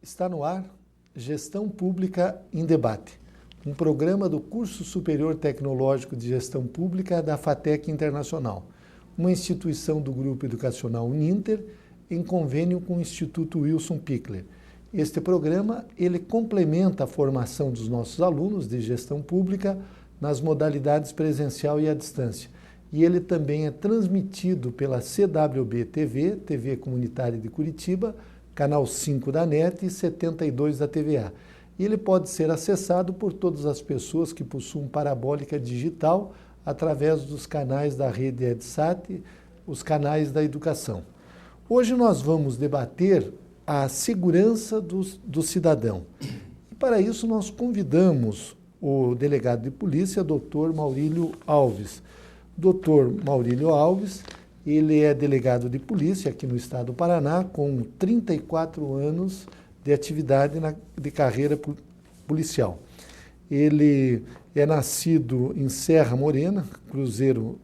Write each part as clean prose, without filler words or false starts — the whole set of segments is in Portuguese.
Está no ar Gestão Pública em Debate, um programa do Curso Superior Tecnológico de Gestão Pública da FATEC Internacional, uma instituição do Grupo Educacional Uninter em convênio com o Instituto Wilson Pickler. Este programa ele complementa a formação dos nossos alunos de gestão pública nas modalidades presencial e à distância. E ele também é transmitido pela CWB-TV, TV Comunitária de Curitiba, canal 5 da NET e 72 da TVA. E ele pode ser acessado por todas as pessoas que possuem parabólica digital através dos canais da rede EdSat, os canais da educação. Hoje nós vamos debater a segurança do cidadão. E para isso nós convidamos o delegado de polícia, Dr. Maurílio Alves. Dr. Maurílio Alves, ele é delegado de polícia aqui no estado do Paraná, com 34 anos de atividade de carreira policial. Ele é nascido em Serra Morena, Cruzeiro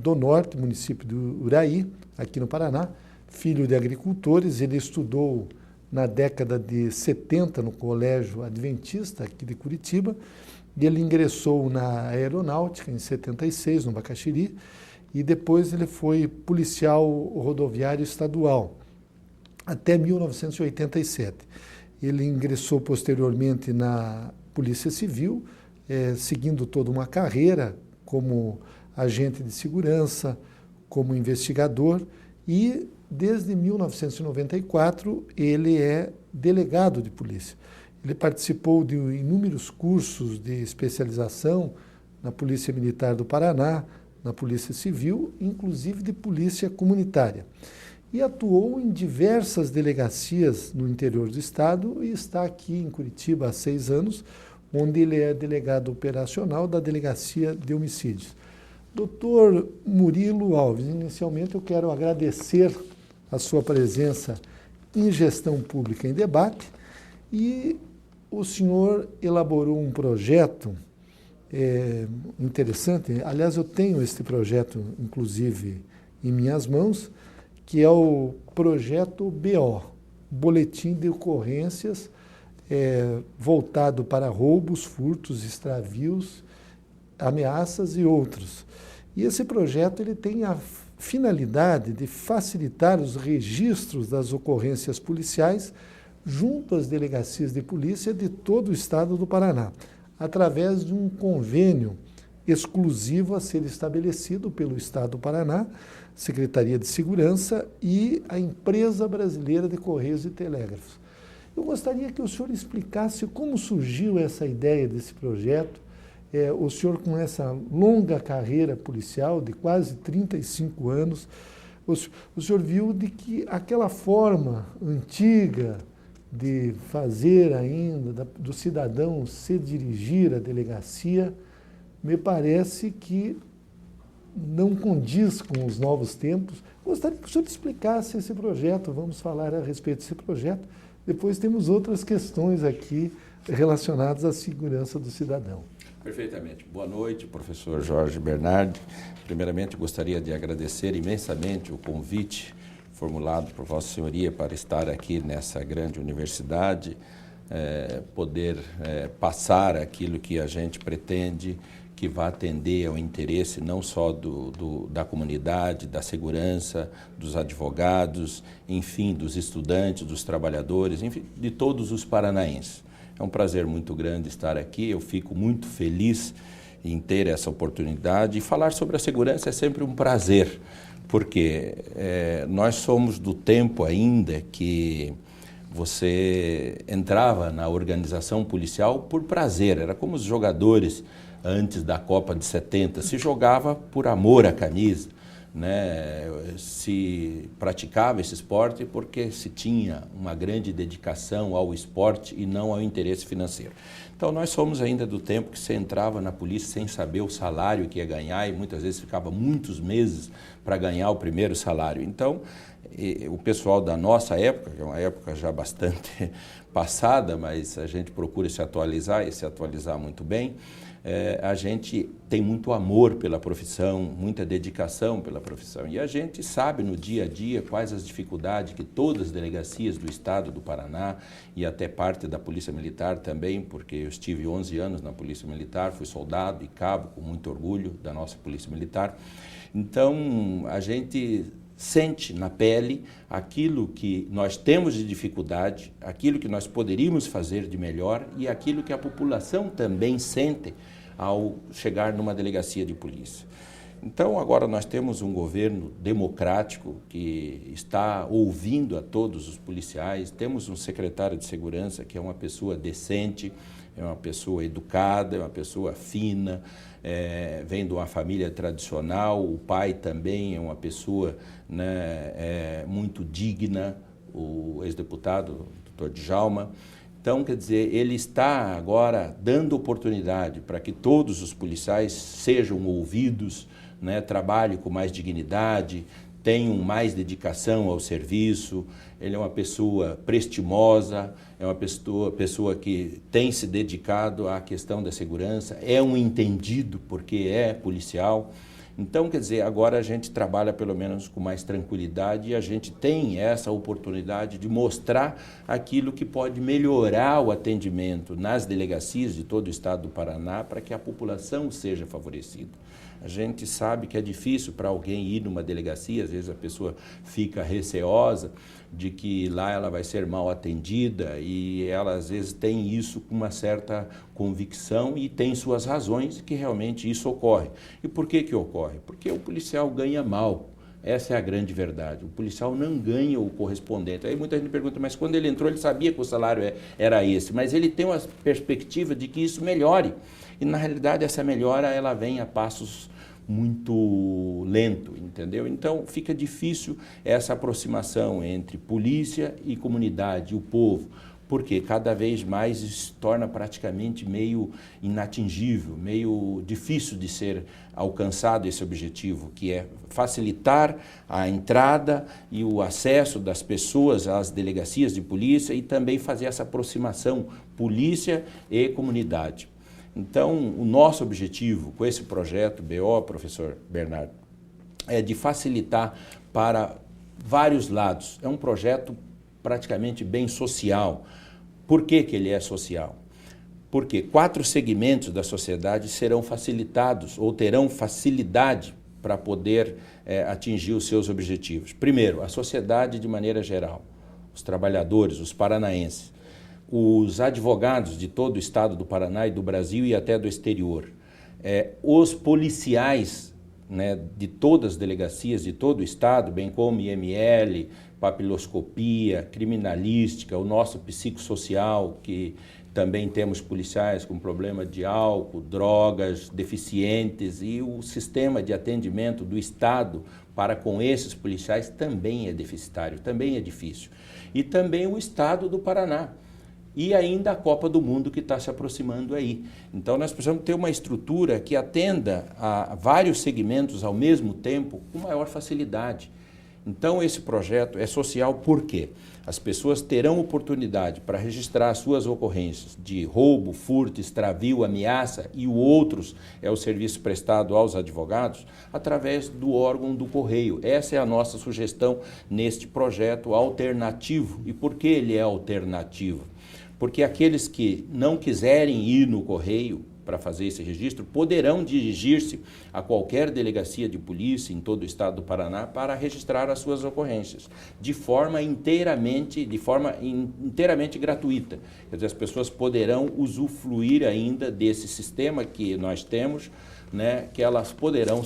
do Norte, município do Uraí, aqui no Paraná, filho de agricultores. Ele estudou na década de 70 no Colégio Adventista, aqui de Curitiba, e ele ingressou na aeronáutica em 76, no Bacaxiri, e depois ele foi policial rodoviário estadual, até 1987. Ele ingressou posteriormente na Polícia Civil, seguindo toda uma carreira como agente de segurança, como investigador, e desde 1994 ele é delegado de polícia. Ele participou de inúmeros cursos de especialização na Polícia Militar do Paraná, na Polícia Civil, inclusive de Polícia Comunitária. E atuou em diversas delegacias no interior do estado e está aqui em Curitiba há 6 anos, onde ele é delegado operacional da Delegacia de Homicídios. Doutor Murilo Alves, inicialmente eu quero agradecer a sua presença em Gestão Pública em Debate, e o senhor elaborou um projeto interessante. Aliás, eu tenho este projeto, inclusive, em minhas mãos, que é o projeto BO, Boletim de Ocorrências, voltado para roubos, furtos, extravios, ameaças e outros. E esse projeto ele tem a finalidade de facilitar os registros das ocorrências policiais junto às delegacias de polícia de todo o estado do Paraná, através de um convênio exclusivo a ser estabelecido pelo Estado do Paraná, Secretaria de Segurança e a Empresa Brasileira de Correios e Telégrafos. Eu gostaria que o senhor explicasse como surgiu essa ideia desse projeto. O senhor, com essa longa carreira policial de quase 35 anos, o senhor viu de que aquela forma antiga de fazer ainda, do cidadão se dirigir à delegacia, me parece que não condiz com os novos tempos. Gostaria que o senhor explicasse esse projeto. Vamos falar a respeito desse projeto. Depois temos outras questões aqui relacionadas à segurança do cidadão. Perfeitamente. Boa noite, professor Jorge Bernardi. Primeiramente, gostaria de agradecer imensamente o convite formulado por Vossa Senhoria para estar aqui nessa grande universidade, poder passar aquilo que a gente pretende que vá atender ao interesse não só da comunidade, da segurança, dos advogados, enfim, dos estudantes, dos trabalhadores, enfim, de todos os paranaenses. É um prazer muito grande estar aqui, eu fico muito feliz em ter essa oportunidade, e falar sobre a segurança é sempre um prazer, porque nós somos do tempo ainda que você entrava na organização policial por prazer, era como os jogadores antes da Copa de 70, se jogava por amor à camisa, né? Se praticava esse esporte porque se tinha uma grande dedicação ao esporte e não ao interesse financeiro. Então nós somos ainda do tempo que você entrava na polícia sem saber o salário que ia ganhar e muitas vezes ficava muitos meses para ganhar o primeiro salário. Então o pessoal da nossa época, que é uma época já bastante passada, mas a gente procura se atualizar e se atualizar muito bem, a gente tem muito amor pela profissão, muita dedicação pela profissão. E a gente sabe no dia a dia quais as dificuldades que todas as delegacias do Estado do Paraná e até parte da Polícia Militar também, porque eu estive 11 anos na Polícia Militar, fui soldado e cabo com muito orgulho da nossa Polícia Militar. Então, a gente sente na pele aquilo que nós temos de dificuldade, aquilo que nós poderíamos fazer de melhor e aquilo que a população também sente ao chegar numa delegacia de polícia. Então, agora nós temos um governo democrático que está ouvindo a todos os policiais, temos um secretário de segurança que é uma pessoa decente, é uma pessoa educada, é uma pessoa fina, vem de uma família tradicional, o pai também é uma pessoa, né, muito digna, o ex-deputado, doutor Djalma. Então, quer dizer, ele está agora dando oportunidade para que todos os policiais sejam ouvidos, né, trabalhem com mais dignidade, tenham mais dedicação ao serviço. Ele é uma pessoa prestimosa, é uma pessoa que tem se dedicado à questão da segurança, é um entendido porque é policial. Então, quer dizer, agora a gente trabalha pelo menos com mais tranquilidade e a gente tem essa oportunidade de mostrar aquilo que pode melhorar o atendimento nas delegacias de todo o estado do Paraná para que a população seja favorecida. A gente sabe que é difícil para alguém ir numa delegacia, às vezes a pessoa fica receosa de que lá ela vai ser mal atendida e ela às vezes tem isso com uma certa convicção e tem suas razões que realmente isso ocorre. E por que ocorre? Porque o policial ganha mal. Essa é a grande verdade. O policial não ganha o correspondente. Aí muita gente pergunta, mas quando ele entrou ele sabia que o salário era esse, mas ele tem uma perspectiva de que isso melhore. E na realidade essa melhora ela vem a passos muito lento, entendeu? Então fica difícil essa aproximação entre polícia e comunidade, o povo, porque cada vez mais isso se torna praticamente meio inatingível, meio difícil de ser alcançado esse objetivo, que é facilitar a entrada e o acesso das pessoas às delegacias de polícia e também fazer essa aproximação polícia e comunidade. Então, o nosso objetivo com esse projeto BO, professor Bernardo, é de facilitar para vários lados. É um projeto praticamente bem social. Por que ele é social? Porque 4 segmentos da sociedade serão facilitados ou terão facilidade para poder atingir os seus objetivos. Primeiro, a sociedade de maneira geral, os trabalhadores, os paranaenses, os advogados de todo o estado do Paraná e do Brasil e até do exterior, os policiais, né, de todas as delegacias de todo o estado, bem como IML, papiloscopia, criminalística, o nosso psicossocial, que também temos policiais com problema de álcool, drogas, deficientes, e o sistema de atendimento do estado para com esses policiais também é deficitário, também é difícil. E também o estado do Paraná. E ainda a Copa do Mundo que está se aproximando aí. Então nós precisamos ter uma estrutura que atenda a vários segmentos ao mesmo tempo com maior facilidade. Então esse projeto é social por quê? As pessoas terão oportunidade para registrar suas ocorrências de roubo, furto, extravio, ameaça e outros é o serviço prestado aos advogados através do órgão do Correio. Essa é a nossa sugestão neste projeto alternativo. E por que ele é alternativo? Porque aqueles que não quiserem ir no Correio para fazer esse registro poderão dirigir-se a qualquer delegacia de polícia em todo o estado do Paraná para registrar as suas ocorrências de forma inteiramente gratuita. Quer dizer, as pessoas poderão usufruir ainda desse sistema que nós temos, né, que elas poderão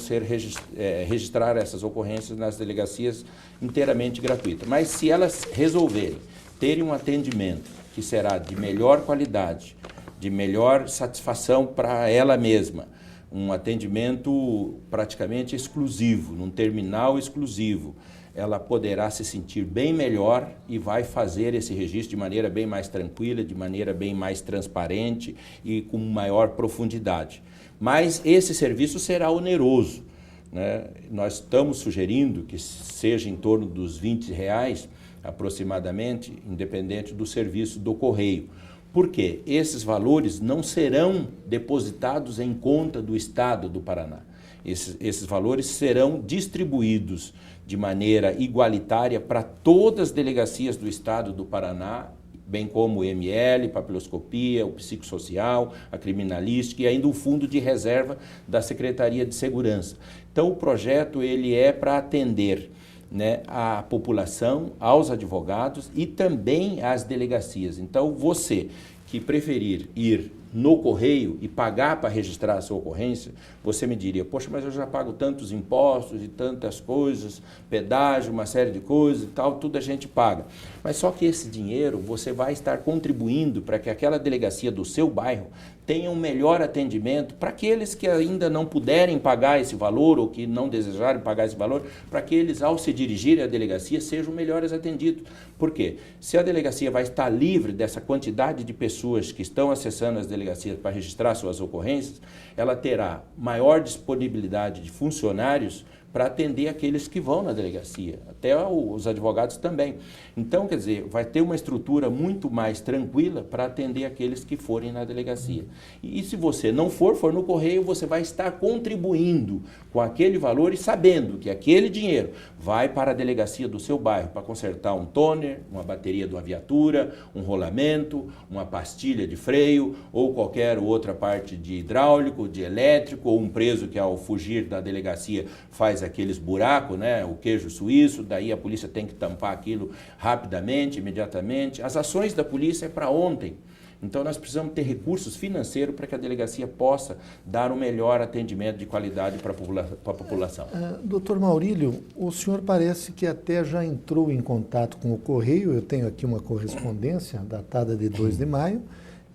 registrar essas ocorrências nas delegacias inteiramente gratuitas. Mas se elas resolverem terem um atendimento que será de melhor qualidade, de melhor satisfação para ela mesma, um atendimento praticamente exclusivo, num terminal exclusivo, ela poderá se sentir bem melhor e vai fazer esse registro de maneira bem mais tranquila, de maneira bem mais transparente e com maior profundidade. Mas esse serviço será oneroso, né? Nós estamos sugerindo que seja em torno dos R$20 aproximadamente, independente do serviço do Correio. Por quê? Esses valores não serão depositados em conta do Estado do Paraná. Esses valores serão distribuídos de maneira igualitária para todas as delegacias do Estado do Paraná, bem como o ML, papiloscopia, o psicossocial, a criminalística e ainda o fundo de reserva da Secretaria de Segurança. Então, o projeto ele é para atender, né, a população, aos advogados e também às delegacias. Então, você que preferir ir no correio e pagar para registrar a sua ocorrência, você me diria, poxa, mas eu já pago tantos impostos e tantas coisas, pedágio, uma série de coisas e tal, tudo a gente paga. Mas só que esse dinheiro você vai estar contribuindo para que aquela delegacia do seu bairro tenha um melhor atendimento para aqueles que ainda não puderem pagar esse valor ou que não desejarem pagar esse valor, para que eles, ao se dirigirem à delegacia, sejam melhores atendidos. Por quê? Se a delegacia vai estar livre dessa quantidade de pessoas que estão acessando as delegacias para registrar suas ocorrências, ela terá maior disponibilidade de funcionários para atender aqueles que vão na delegacia, até os advogados também. Então, quer dizer, vai ter uma estrutura muito mais tranquila para atender aqueles que forem na delegacia. E se você não for no correio, você vai estar contribuindo com aquele valor e sabendo que aquele dinheiro vai para a delegacia do seu bairro para consertar um toner, uma bateria de uma viatura, um rolamento, uma pastilha de freio ou qualquer outra parte de hidráulico, de elétrico, ou um preso que ao fugir da delegacia faz aqueles buracos, né, o queijo suíço, daí a polícia tem que tampar aquilo rapidamente, imediatamente. As ações da polícia é para ontem. Então nós precisamos ter recursos financeiros para que a delegacia possa dar um melhor atendimento de qualidade para a população. Doutor Maurílio, o senhor parece que até já entrou em contato com o Correio. Eu tenho aqui uma correspondência datada de 2 de maio,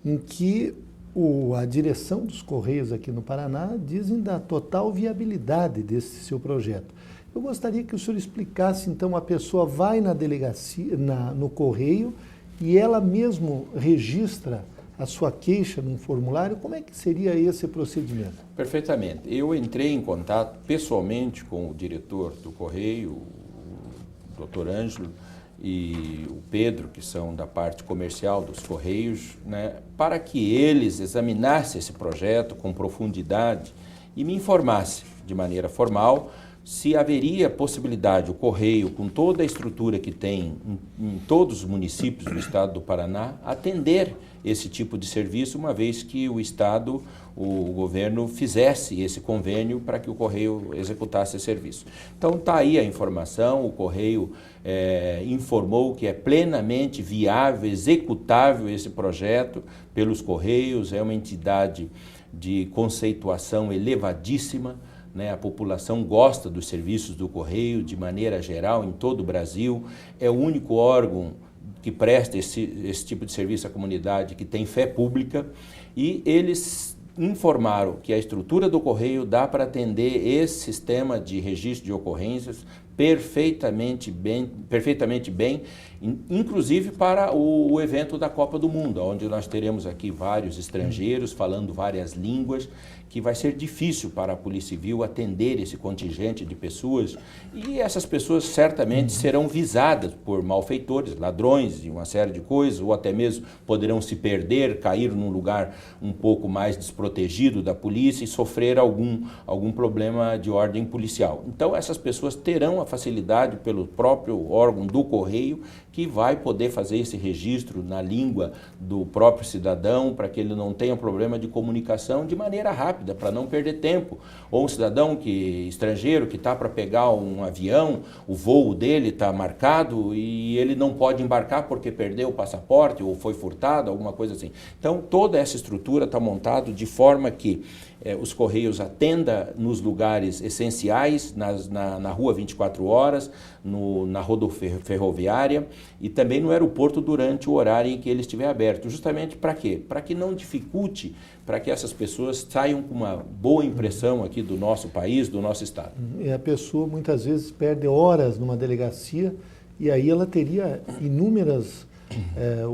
em que a direção dos Correios aqui no Paraná dizem da total viabilidade desse seu projeto. Eu gostaria que o senhor explicasse, então, a pessoa vai na delegacia, no Correio, e ela mesmo registra a sua queixa num formulário. Como é que seria esse procedimento? Perfeitamente. Eu entrei em contato pessoalmente com o diretor do Correio, o Dr. Ângelo, e o Pedro, que são da parte comercial dos Correios, né, para que eles examinassem esse projeto com profundidade e me informassem de maneira formal se haveria possibilidade, o Correio, com toda a estrutura que tem em todos os municípios do estado do Paraná, atender esse tipo de serviço, uma vez que o Estado, o governo, fizesse esse convênio para que o Correio executasse esse serviço. Então está aí a informação, o Correio informou que é plenamente viável, executável esse projeto pelos Correios, é uma entidade de conceituação elevadíssima, né? A população gosta dos serviços do Correio de maneira geral em todo o Brasil, é o único órgão que presta esse tipo de serviço à comunidade que tem fé pública, e eles informaram que a estrutura do Correio dá para atender esse sistema de registro de ocorrências perfeitamente bem, inclusive para o evento da Copa do Mundo, onde nós teremos aqui vários estrangeiros falando várias línguas, que vai ser difícil para a Polícia Civil atender esse contingente de pessoas, e essas pessoas certamente serão visadas por malfeitores, ladrões e uma série de coisas, ou até mesmo poderão se perder, cair num lugar um pouco mais desprotegido da polícia e sofrer algum problema de ordem policial. Então essas pessoas terão a facilidade pelo próprio órgão do Correio, que vai poder fazer esse registro na língua do próprio cidadão, para que ele não tenha problema de comunicação de maneira rápida, para não perder tempo. Ou um cidadão estrangeiro que está para pegar um avião, o voo dele está marcado e ele não pode embarcar porque perdeu o passaporte ou foi furtado, alguma coisa assim. Então toda essa estrutura está montada de forma que os Correios atendam nos lugares essenciais, na Rua 24 Horas, na rodoferroviária e também no aeroporto durante o horário em que ele estiver aberto. Justamente para quê? Para que não dificulte, para que essas pessoas saiam com uma boa impressão aqui do nosso país, do nosso estado. E a pessoa muitas vezes perde horas numa delegacia, e aí ela teria inúmeras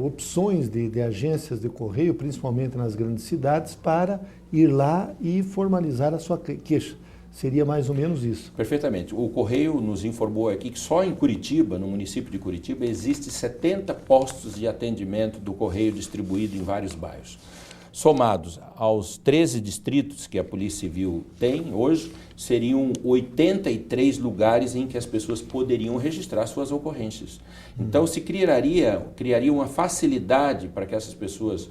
opções de agências de correio, principalmente nas grandes cidades, para ir lá e formalizar a sua queixa. Seria mais ou menos isso. Perfeitamente. O Correio nos informou aqui que só em Curitiba, no município de Curitiba, existe 70 postos de atendimento do Correio distribuído em vários bairros. Somados aos 13 distritos que a Polícia Civil tem hoje, seriam 83 lugares em que as pessoas poderiam registrar suas ocorrências. Então, se criaria uma facilidade para que essas pessoas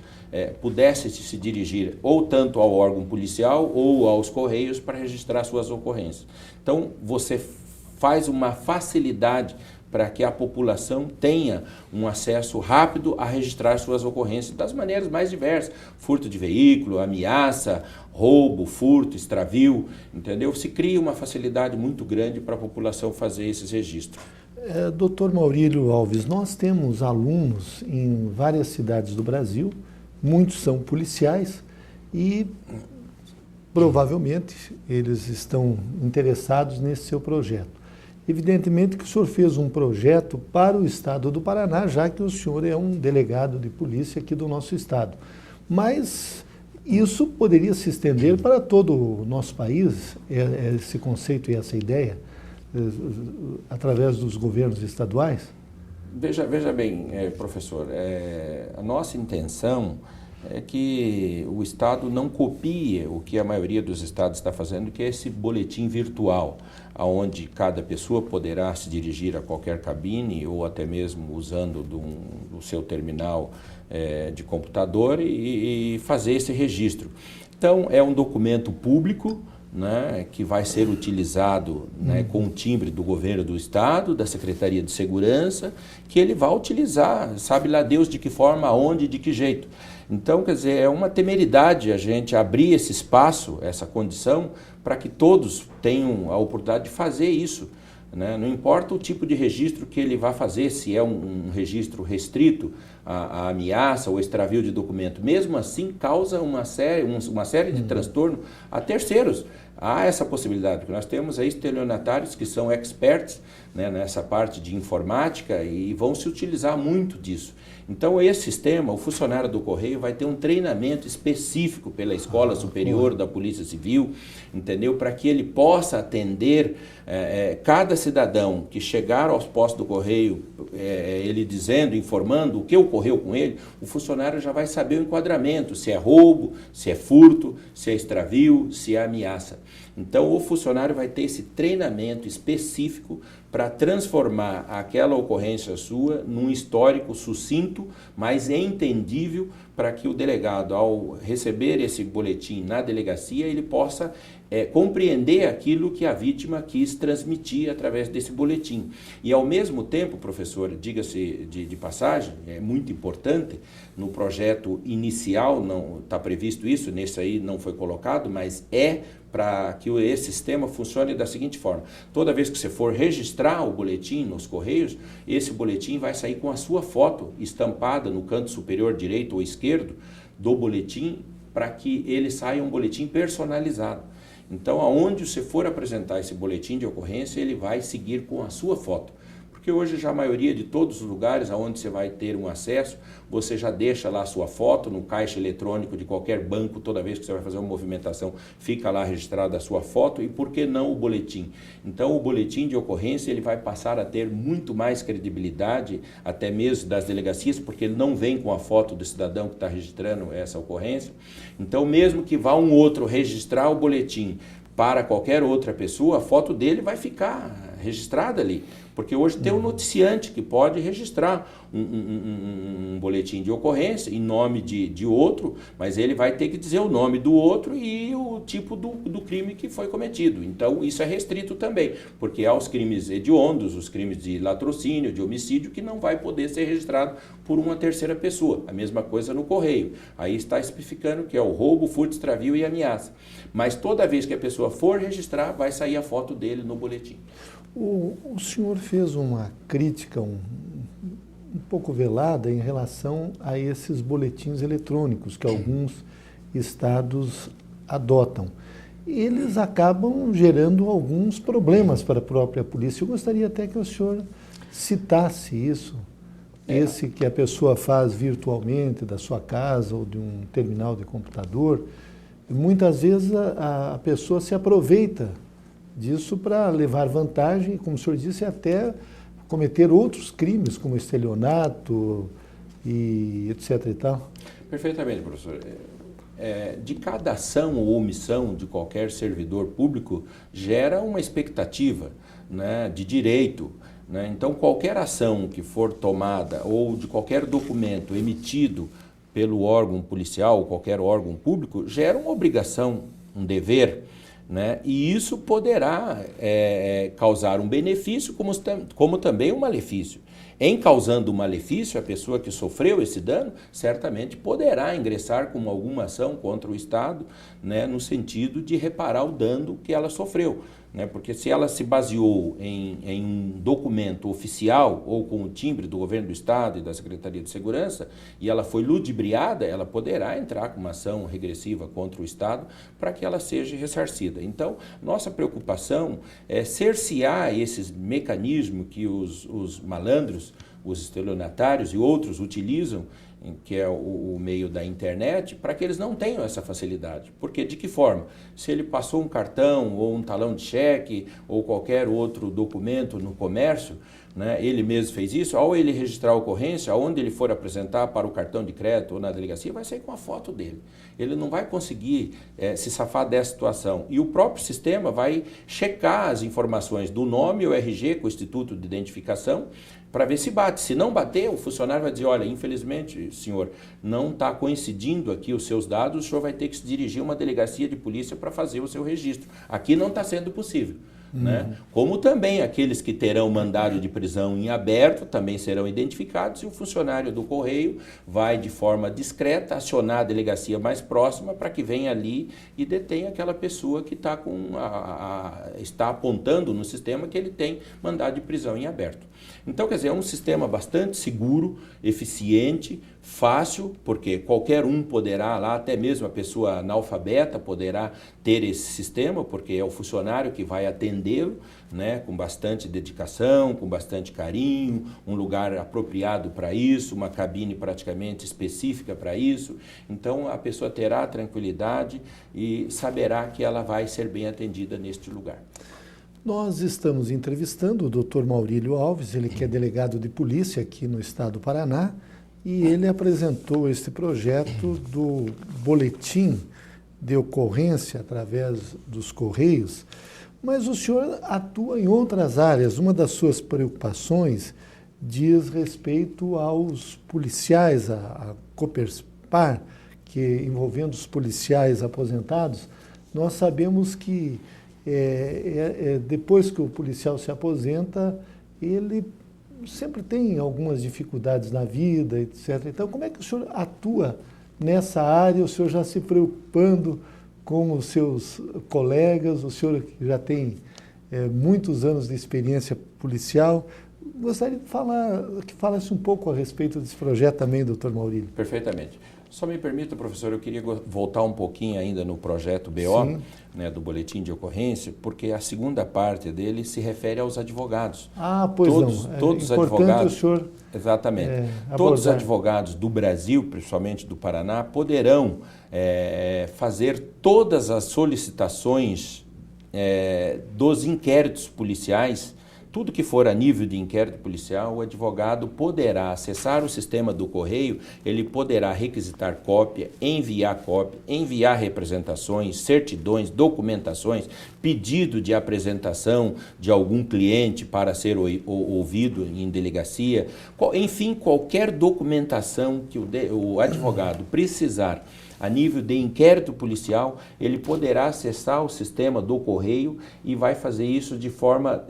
pudessem se dirigir ou tanto ao órgão policial ou aos Correios para registrar suas ocorrências. Então, você faz uma facilidade para que a população tenha um acesso rápido a registrar suas ocorrências das maneiras mais diversas. Furto de veículo, ameaça, roubo, furto, extravio, entendeu? Se cria uma facilidade muito grande para a população fazer esses registros. Dr. Maurílio Alves, nós temos alunos em várias cidades do Brasil, muitos são policiais e provavelmente eles estão interessados nesse seu projeto. Evidentemente que o senhor fez um projeto para o estado do Paraná, já que o senhor é um delegado de polícia aqui do nosso estado. Mas isso poderia se estender para todo o nosso país, esse conceito e essa ideia, através dos governos estaduais? Veja bem, professor, a nossa intenção é que o Estado não copie o que a maioria dos estados está fazendo, que é esse boletim virtual, onde cada pessoa poderá se dirigir a qualquer cabine ou até mesmo usando do seu terminal de computador e fazer esse registro. Então, é um documento público, né, que vai ser utilizado, né, com o timbre do governo do estado, da Secretaria de Segurança, que ele vai utilizar, sabe lá Deus de que forma, aonde, de que jeito. Então, quer dizer, é uma temeridade a gente abrir esse espaço, essa condição, para que todos tenham a oportunidade de fazer isso, né? Não importa o tipo de registro que ele vai fazer, se é um registro restrito à ameaça ou extravio de documento, mesmo assim causa uma série de transtorno a terceiros. Há essa possibilidade, porque nós temos aí estelionatários que são experts, né, nessa parte de informática e vão se utilizar muito disso. Então, esse sistema, o funcionário do Correio vai ter um treinamento específico pela Escola Superior da Polícia Civil, entendeu? Para que ele possa atender cada cidadão que chegar aos postos do Correio, ele dizendo, informando o que ocorreu com ele, o funcionário já vai saber o enquadramento, se é roubo, se é furto, se é extravio, se é ameaça. Então, o funcionário vai ter esse treinamento específico para transformar aquela ocorrência sua num histórico sucinto, mas entendível, para que o delegado, ao receber esse boletim na delegacia, ele possa compreender aquilo que a vítima quis transmitir através desse boletim. E, ao mesmo tempo, professor, diga-se de passagem, é muito importante, no projeto inicial não está previsto isso, nesse aí não foi colocado, mas para que esse sistema funcione da seguinte forma: toda vez que você for registrar o boletim nos Correios, esse boletim vai sair com a sua foto estampada no canto superior direito ou esquerdo do boletim, para que ele saia um boletim personalizado. Então, aonde você for apresentar esse boletim de ocorrência, ele vai seguir com a sua foto. Porque hoje já a maioria de todos os lugares aonde você vai ter um acesso, você já deixa lá a sua foto no caixa eletrônico de qualquer banco, toda vez que você vai fazer uma movimentação, fica lá registrada a sua foto, e por que não o boletim? Então, o boletim de ocorrência ele vai passar a ter muito mais credibilidade, até mesmo das delegacias, porque ele não vem com a foto do cidadão que está registrando essa ocorrência. Então, mesmo que vá um outro registrar o boletim para qualquer outra pessoa, a foto dele vai ficar registrada ali. Porque hoje tem um noticiante que pode registrar um boletim de ocorrência em nome de outro, mas ele vai ter que dizer o nome do outro e o tipo do crime que foi cometido. Então, isso é restrito também, porque há os crimes hediondos, os crimes de latrocínio, de homicídio, que não vai poder ser registrado por uma terceira pessoa. A mesma coisa no Correio. Aí está especificando que é o roubo, furto, extravio e ameaça. Mas toda vez que a pessoa for registrar, vai sair a foto dele no boletim. O senhor fez uma crítica um pouco velada em relação a esses boletins eletrônicos que alguns estados adotam. Eles acabam gerando alguns problemas para a própria polícia. Eu gostaria até que o senhor citasse isso. Esse que a pessoa faz virtualmente da sua casa ou de um terminal de computador. Muitas vezes a pessoa se aproveita disso para levar vantagem, como o senhor disse, até cometer outros crimes, como estelionato e etc. e tal. Perfeitamente, professor. De cada ação ou omissão de qualquer servidor público gera uma expectativa, né, de direito. Né? Então, qualquer ação que for tomada ou de qualquer documento emitido pelo órgão policial ou qualquer órgão público gera uma obrigação, um dever, né? E isso poderá causar um benefício como também um malefício. Em causando um malefício, a pessoa que sofreu esse dano certamente poderá ingressar com alguma ação contra o Estado, né, no sentido de reparar o dano que ela sofreu. Né? Porque se ela se baseou em um documento oficial ou com o timbre do governo do Estado e da Secretaria de Segurança e ela foi ludibriada, ela poderá entrar com uma ação regressiva contra o Estado para que ela seja ressarcida. Então, nossa preocupação é cercear esses mecanismos que os malandros, os estelionatários e outros utilizam, que é o meio da internet, para que eles não tenham essa facilidade. Porque de que forma? Se ele passou um cartão ou um talão de cheque ou qualquer outro documento no comércio, né, ele mesmo fez isso, ao ele registrar a ocorrência, aonde ele for apresentar para o cartão de crédito ou na delegacia, vai sair com a foto dele. Ele não vai conseguir se safar dessa situação. E o próprio sistema vai checar as informações do nome, o RG, com o Instituto de Identificação, para ver se bate. Se não bater, o funcionário vai dizer, olha, infelizmente, senhor, não está coincidindo aqui os seus dados, o senhor vai ter que se dirigir a uma delegacia de polícia para fazer o seu registro. Aqui não está sendo possível. Né? Como também aqueles que terão mandado de prisão em aberto também serão identificados e o funcionário do Correio vai de forma discreta acionar a delegacia mais próxima para que venha ali e detenha aquela pessoa que está está apontando no sistema que ele tem mandado de prisão em aberto. Então, quer dizer, é um sistema bastante seguro, eficiente, fácil, porque qualquer um poderá lá, até mesmo a pessoa analfabeta poderá ter esse sistema, porque é o funcionário que vai atendê-lo, né, com bastante dedicação, com bastante carinho, um lugar apropriado para isso, uma cabine praticamente específica para isso. Então, a pessoa terá tranquilidade e saberá que ela vai ser bem atendida neste lugar. Nós estamos entrevistando o Dr. Maurílio Alves, ele que é delegado de polícia aqui no estado do Paraná, e ele apresentou este projeto do boletim de ocorrência através dos Correios, mas o senhor atua em outras áreas. Uma das suas preocupações diz respeito aos policiais, a Coperspar, que envolvendo os policiais aposentados, nós sabemos que depois que o policial se aposenta, ele sempre tem algumas dificuldades na vida, etc. Então, como é que o senhor atua nessa área, o senhor já se preocupando com os seus colegas, o senhor que já tem muitos anos de experiência policial? Gostaria de que falasse um pouco a respeito desse projeto também, doutor Maurílio. Perfeitamente. Só me permita, professor, eu queria voltar um pouquinho ainda no projeto BO, né, do Boletim de Ocorrência, porque a segunda parte dele se refere aos advogados. Ah, pois todos os advogados, o senhor exatamente. Todos os advogados do Brasil, principalmente do Paraná, poderão fazer todas as solicitações dos inquéritos policiais. Tudo que for a nível de inquérito policial, o advogado poderá acessar o sistema do Correio, ele poderá requisitar cópia, enviar representações, certidões, documentações, pedido de apresentação de algum cliente para ser ouvido em delegacia, enfim, qualquer documentação que o advogado precisar a nível de inquérito policial, ele poderá acessar o sistema do Correio e vai fazer isso de forma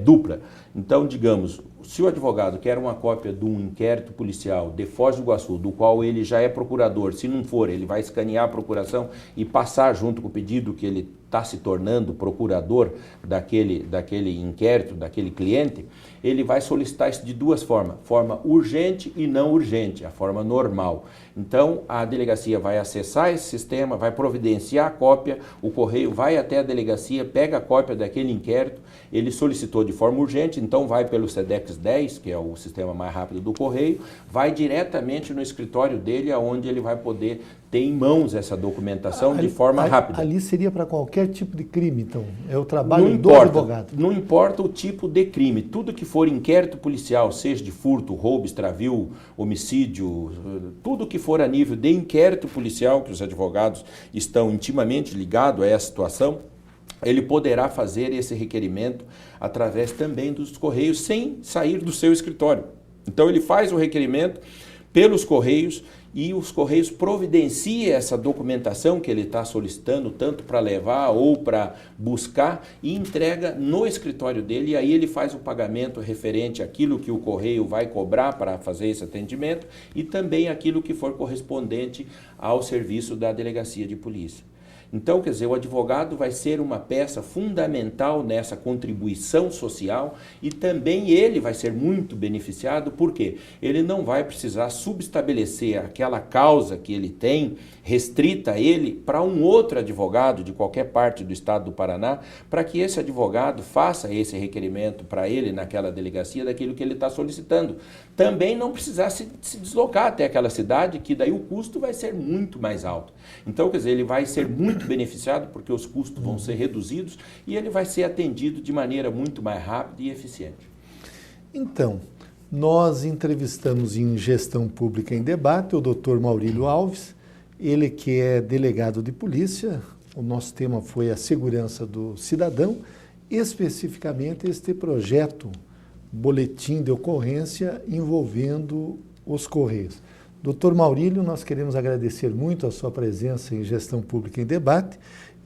dupla. Então, digamos, se o advogado quer uma cópia de um inquérito policial de Foz do Iguaçu, do qual ele já é procurador, se não for, ele vai escanear a procuração e passar junto com o pedido que ele está se tornando procurador daquele inquérito, daquele cliente, ele vai solicitar isso de duas formas, forma urgente e não urgente, a forma normal. Então, a delegacia vai acessar esse sistema, vai providenciar a cópia, o Correio vai até a delegacia, pega a cópia daquele inquérito, ele solicitou de forma urgente, então vai pelo SEDEX Lojas 10, que é o sistema mais rápido do correio, vai diretamente no escritório dele, onde ele vai poder ter em mãos essa documentação de forma rápida. Ali seria para qualquer tipo de crime, então? É o trabalho do advogado? Não importa o tipo de crime. Tudo que for inquérito policial, seja de furto, roubo, extravio, homicídio, tudo que for a nível de inquérito policial, que os advogados estão intimamente ligados a essa situação, ele poderá fazer esse requerimento através também dos Correios, sem sair do seu escritório. Então ele faz o requerimento pelos Correios e os Correios providenciam essa documentação que ele está solicitando, tanto para levar ou para buscar, e entrega no escritório dele, e aí ele faz o pagamento referente àquilo que o Correio vai cobrar para fazer esse atendimento e também aquilo que for correspondente ao serviço da Delegacia de Polícia. Então, quer dizer, o advogado vai ser uma peça fundamental nessa contribuição social e também ele vai ser muito beneficiado, porque ele não vai precisar subestabelecer aquela causa que ele tem, restrita a ele, para um outro advogado de qualquer parte do estado do Paraná, para que esse advogado faça esse requerimento para ele naquela delegacia daquilo que ele está solicitando. Também não precisar se deslocar até aquela cidade, que daí o custo vai ser muito mais alto. Então, quer dizer, ele vai ser muito beneficiado porque os custos vão ser reduzidos e ele vai ser atendido de maneira muito mais rápida e eficiente. Então, nós entrevistamos em Gestão Pública em Debate o Dr. Maurílio Alves, ele que é delegado de polícia. O nosso tema foi a segurança do cidadão, especificamente este projeto Boletim de Ocorrência envolvendo os Correios. Doutor Maurílio, nós queremos agradecer muito a sua presença em Gestão Pública em Debate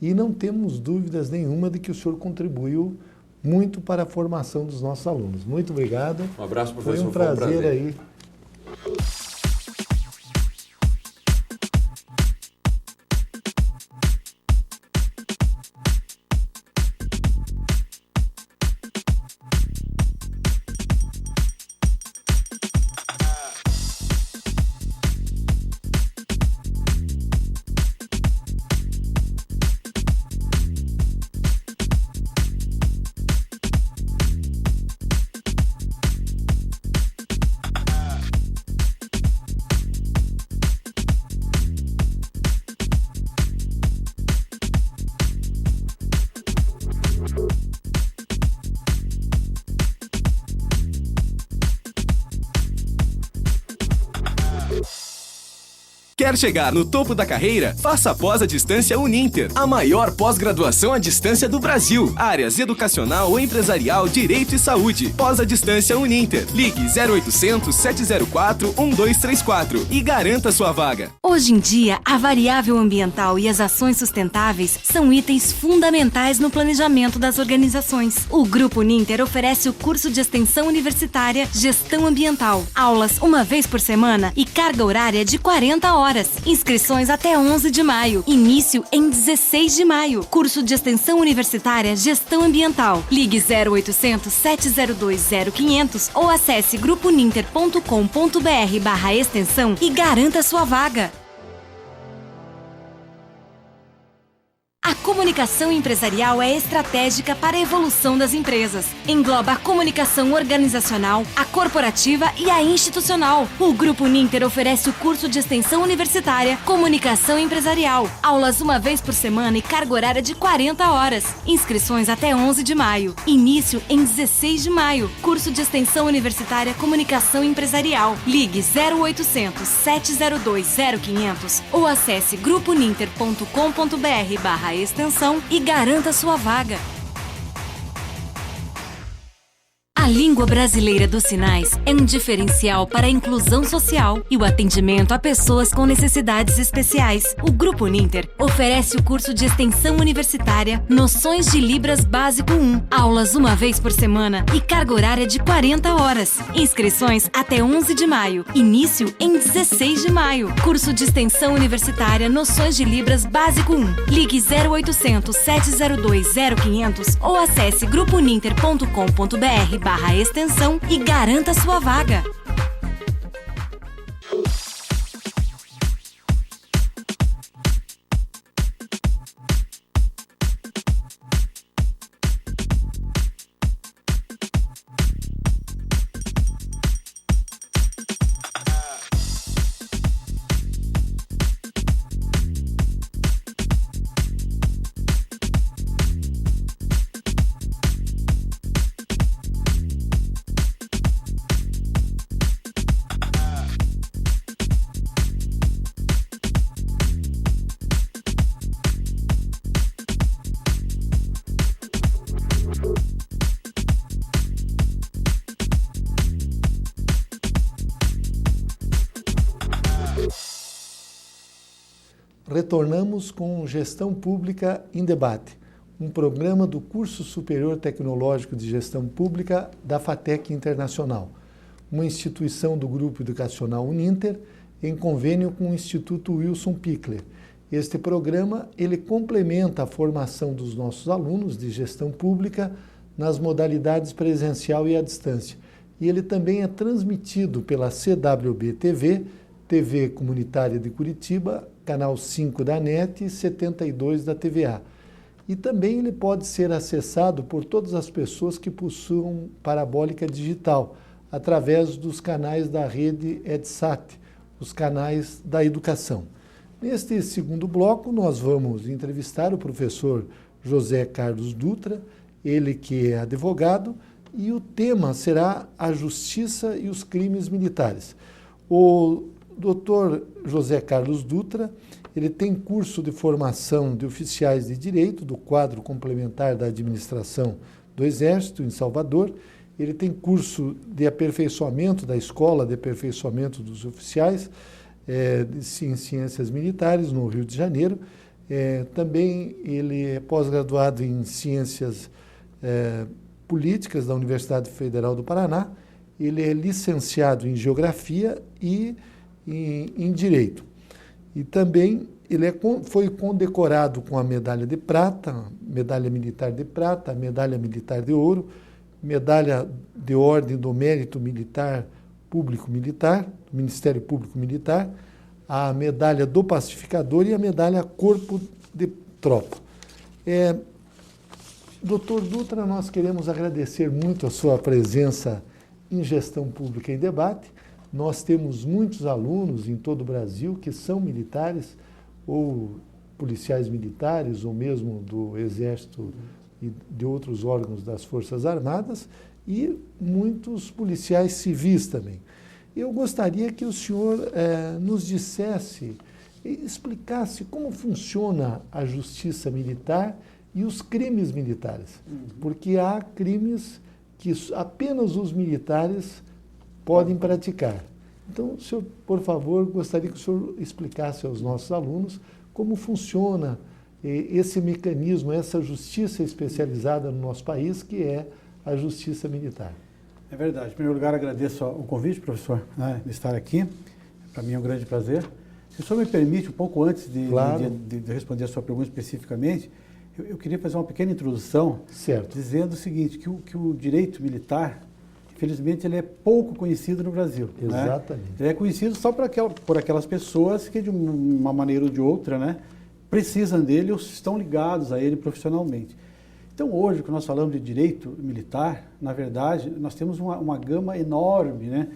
e não temos dúvidas nenhuma de que o senhor contribuiu muito para a formação dos nossos alunos. Muito obrigado. Um abraço, professor. Foi um prazer aí. Quer chegar no topo da carreira? Faça pós à distância Uninter, a maior pós-graduação à distância do Brasil. Áreas educacional ou empresarial, direito e saúde. Pós à distância Uninter. Ligue 0800 704 1234 e garanta sua vaga. Hoje em dia, a variável ambiental e as ações sustentáveis são itens fundamentais no planejamento das organizações. O Grupo Uninter oferece o curso de extensão universitária Gestão Ambiental. Aulas uma vez por semana e carga horária de 40 horas. Inscrições até 11 de maio. Início em 16 de maio. Curso de extensão universitária Gestão Ambiental. Ligue 0800 702 0500 ou acesse gruponinter.com.br/extensão e garanta sua vaga. A comunicação empresarial é estratégica para a evolução das empresas. Engloba a comunicação organizacional, a corporativa e a institucional. O Grupo Uninter oferece o curso de extensão universitária Comunicação Empresarial. Aulas uma vez por semana e carga horária de 40 horas. Inscrições até 11 de maio. Início em 16 de maio. Curso de extensão universitária Comunicação Empresarial. Ligue 0800 702 0500 ou acesse gruponinter.com.br/extensão e garanta sua vaga. A língua brasileira dos sinais é um diferencial para a inclusão social e o atendimento a pessoas com necessidades especiais. O Grupo Uninter oferece o curso de extensão universitária Noções de Libras Básico 1. Aulas uma vez por semana e carga horária de 40 horas. Inscrições até 11 de maio. Início em 16 de maio. Curso de extensão universitária Noções de Libras Básico 1. Ligue 0800 702 0500 ou acesse gruponinter.com.br/extensão e garanta sua vaga. retornamos com Gestão Pública em Debate, um programa do Curso Superior Tecnológico de Gestão Pública da FATEC Internacional, uma instituição do Grupo Educacional Uninter, em convênio com o Instituto Wilson Pickler. Este programa ele complementa a formação dos nossos alunos de gestão pública nas modalidades presencial e à distância. E ele também é transmitido pela CWB-TV, TV Comunitária de Curitiba, canal 5 da NET e 72 da TVA. E também ele pode ser acessado por todas as pessoas que possuam parabólica digital, através dos canais da rede EdSat, os canais da educação. Neste segundo bloco, nós vamos entrevistar o professor José Carlos Dutra, ele que é advogado, e o tema será a justiça e os crimes militares. O doutor José Carlos Dutra, ele tem curso de formação de oficiais de direito do quadro complementar da administração do Exército, em Salvador. Ele tem curso de aperfeiçoamento da Escola de Aperfeiçoamento dos Oficiais em Ciências Militares, no Rio de Janeiro. Também ele é pós-graduado em Ciências Políticas da Universidade Federal do Paraná. Ele é licenciado em Geografia e em Direito. E também ele foi condecorado com a Medalha de Prata, Medalha Militar de Prata, Medalha Militar de Ouro, Medalha de Ordem do Mérito Militar Público-Militar, do Ministério Público Militar, a Medalha do Pacificador e a Medalha Corpo de Tropa. Doutor Dutra, nós queremos agradecer muito a sua presença em Gestão Pública em Debate. Nós temos muitos alunos em todo o Brasil que são militares ou policiais militares ou mesmo do Exército e de outros órgãos das Forças Armadas e muitos policiais civis também. Eu gostaria que o senhor nos dissesse, explicasse como funciona a justiça militar e os crimes militares, porque há crimes que apenas os militares podem praticar. Então, o senhor, por favor, gostaria que o senhor explicasse aos nossos alunos como funciona esse mecanismo, essa justiça especializada no nosso país, que é a justiça militar. É verdade. Em primeiro lugar, agradeço o convite, professor, de estar aqui. Para mim é um grande prazer. Se o senhor me permite, um pouco antes de responder a sua pergunta especificamente, eu queria fazer uma pequena introdução, certo, dizendo o seguinte, que o direito militar, infelizmente, ele é pouco conhecido no Brasil. Exatamente. Né? Ele é conhecido só por aquelas pessoas que, de uma maneira ou de outra, né, precisam dele ou estão ligados a ele profissionalmente. Então, hoje, quando nós falamos de direito militar, na verdade, nós temos uma gama enorme, né,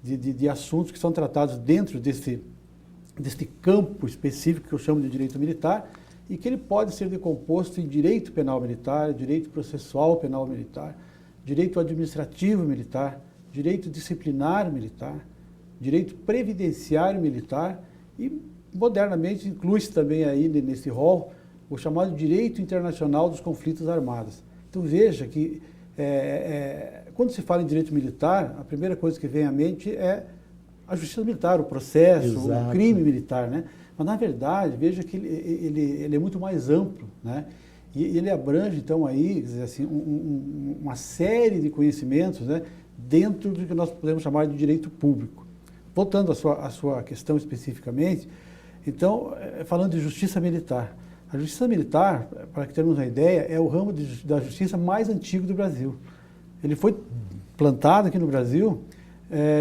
de assuntos que são tratados dentro deste campo específico que eu chamo de direito militar e que ele pode ser decomposto em direito penal militar, direito processual penal militar, direito administrativo militar, direito disciplinar militar, direito previdenciário militar e, modernamente, inclui-se também aí nesse rol o chamado direito internacional dos conflitos armados. Então veja que quando se fala em direito militar, a primeira coisa que vem à mente é a justiça militar, o processo, exato, o crime militar, né? Mas na verdade, veja que ele é muito mais amplo, né? E ele abrange, então, aí, quer dizer assim, uma série de conhecimentos, né, dentro do que nós podemos chamar de direito público. Voltando à sua questão especificamente, então, falando de justiça militar. A justiça militar, para que tenhamos uma ideia, é o ramo da justiça mais antigo do Brasil. Ele foi plantado aqui no Brasil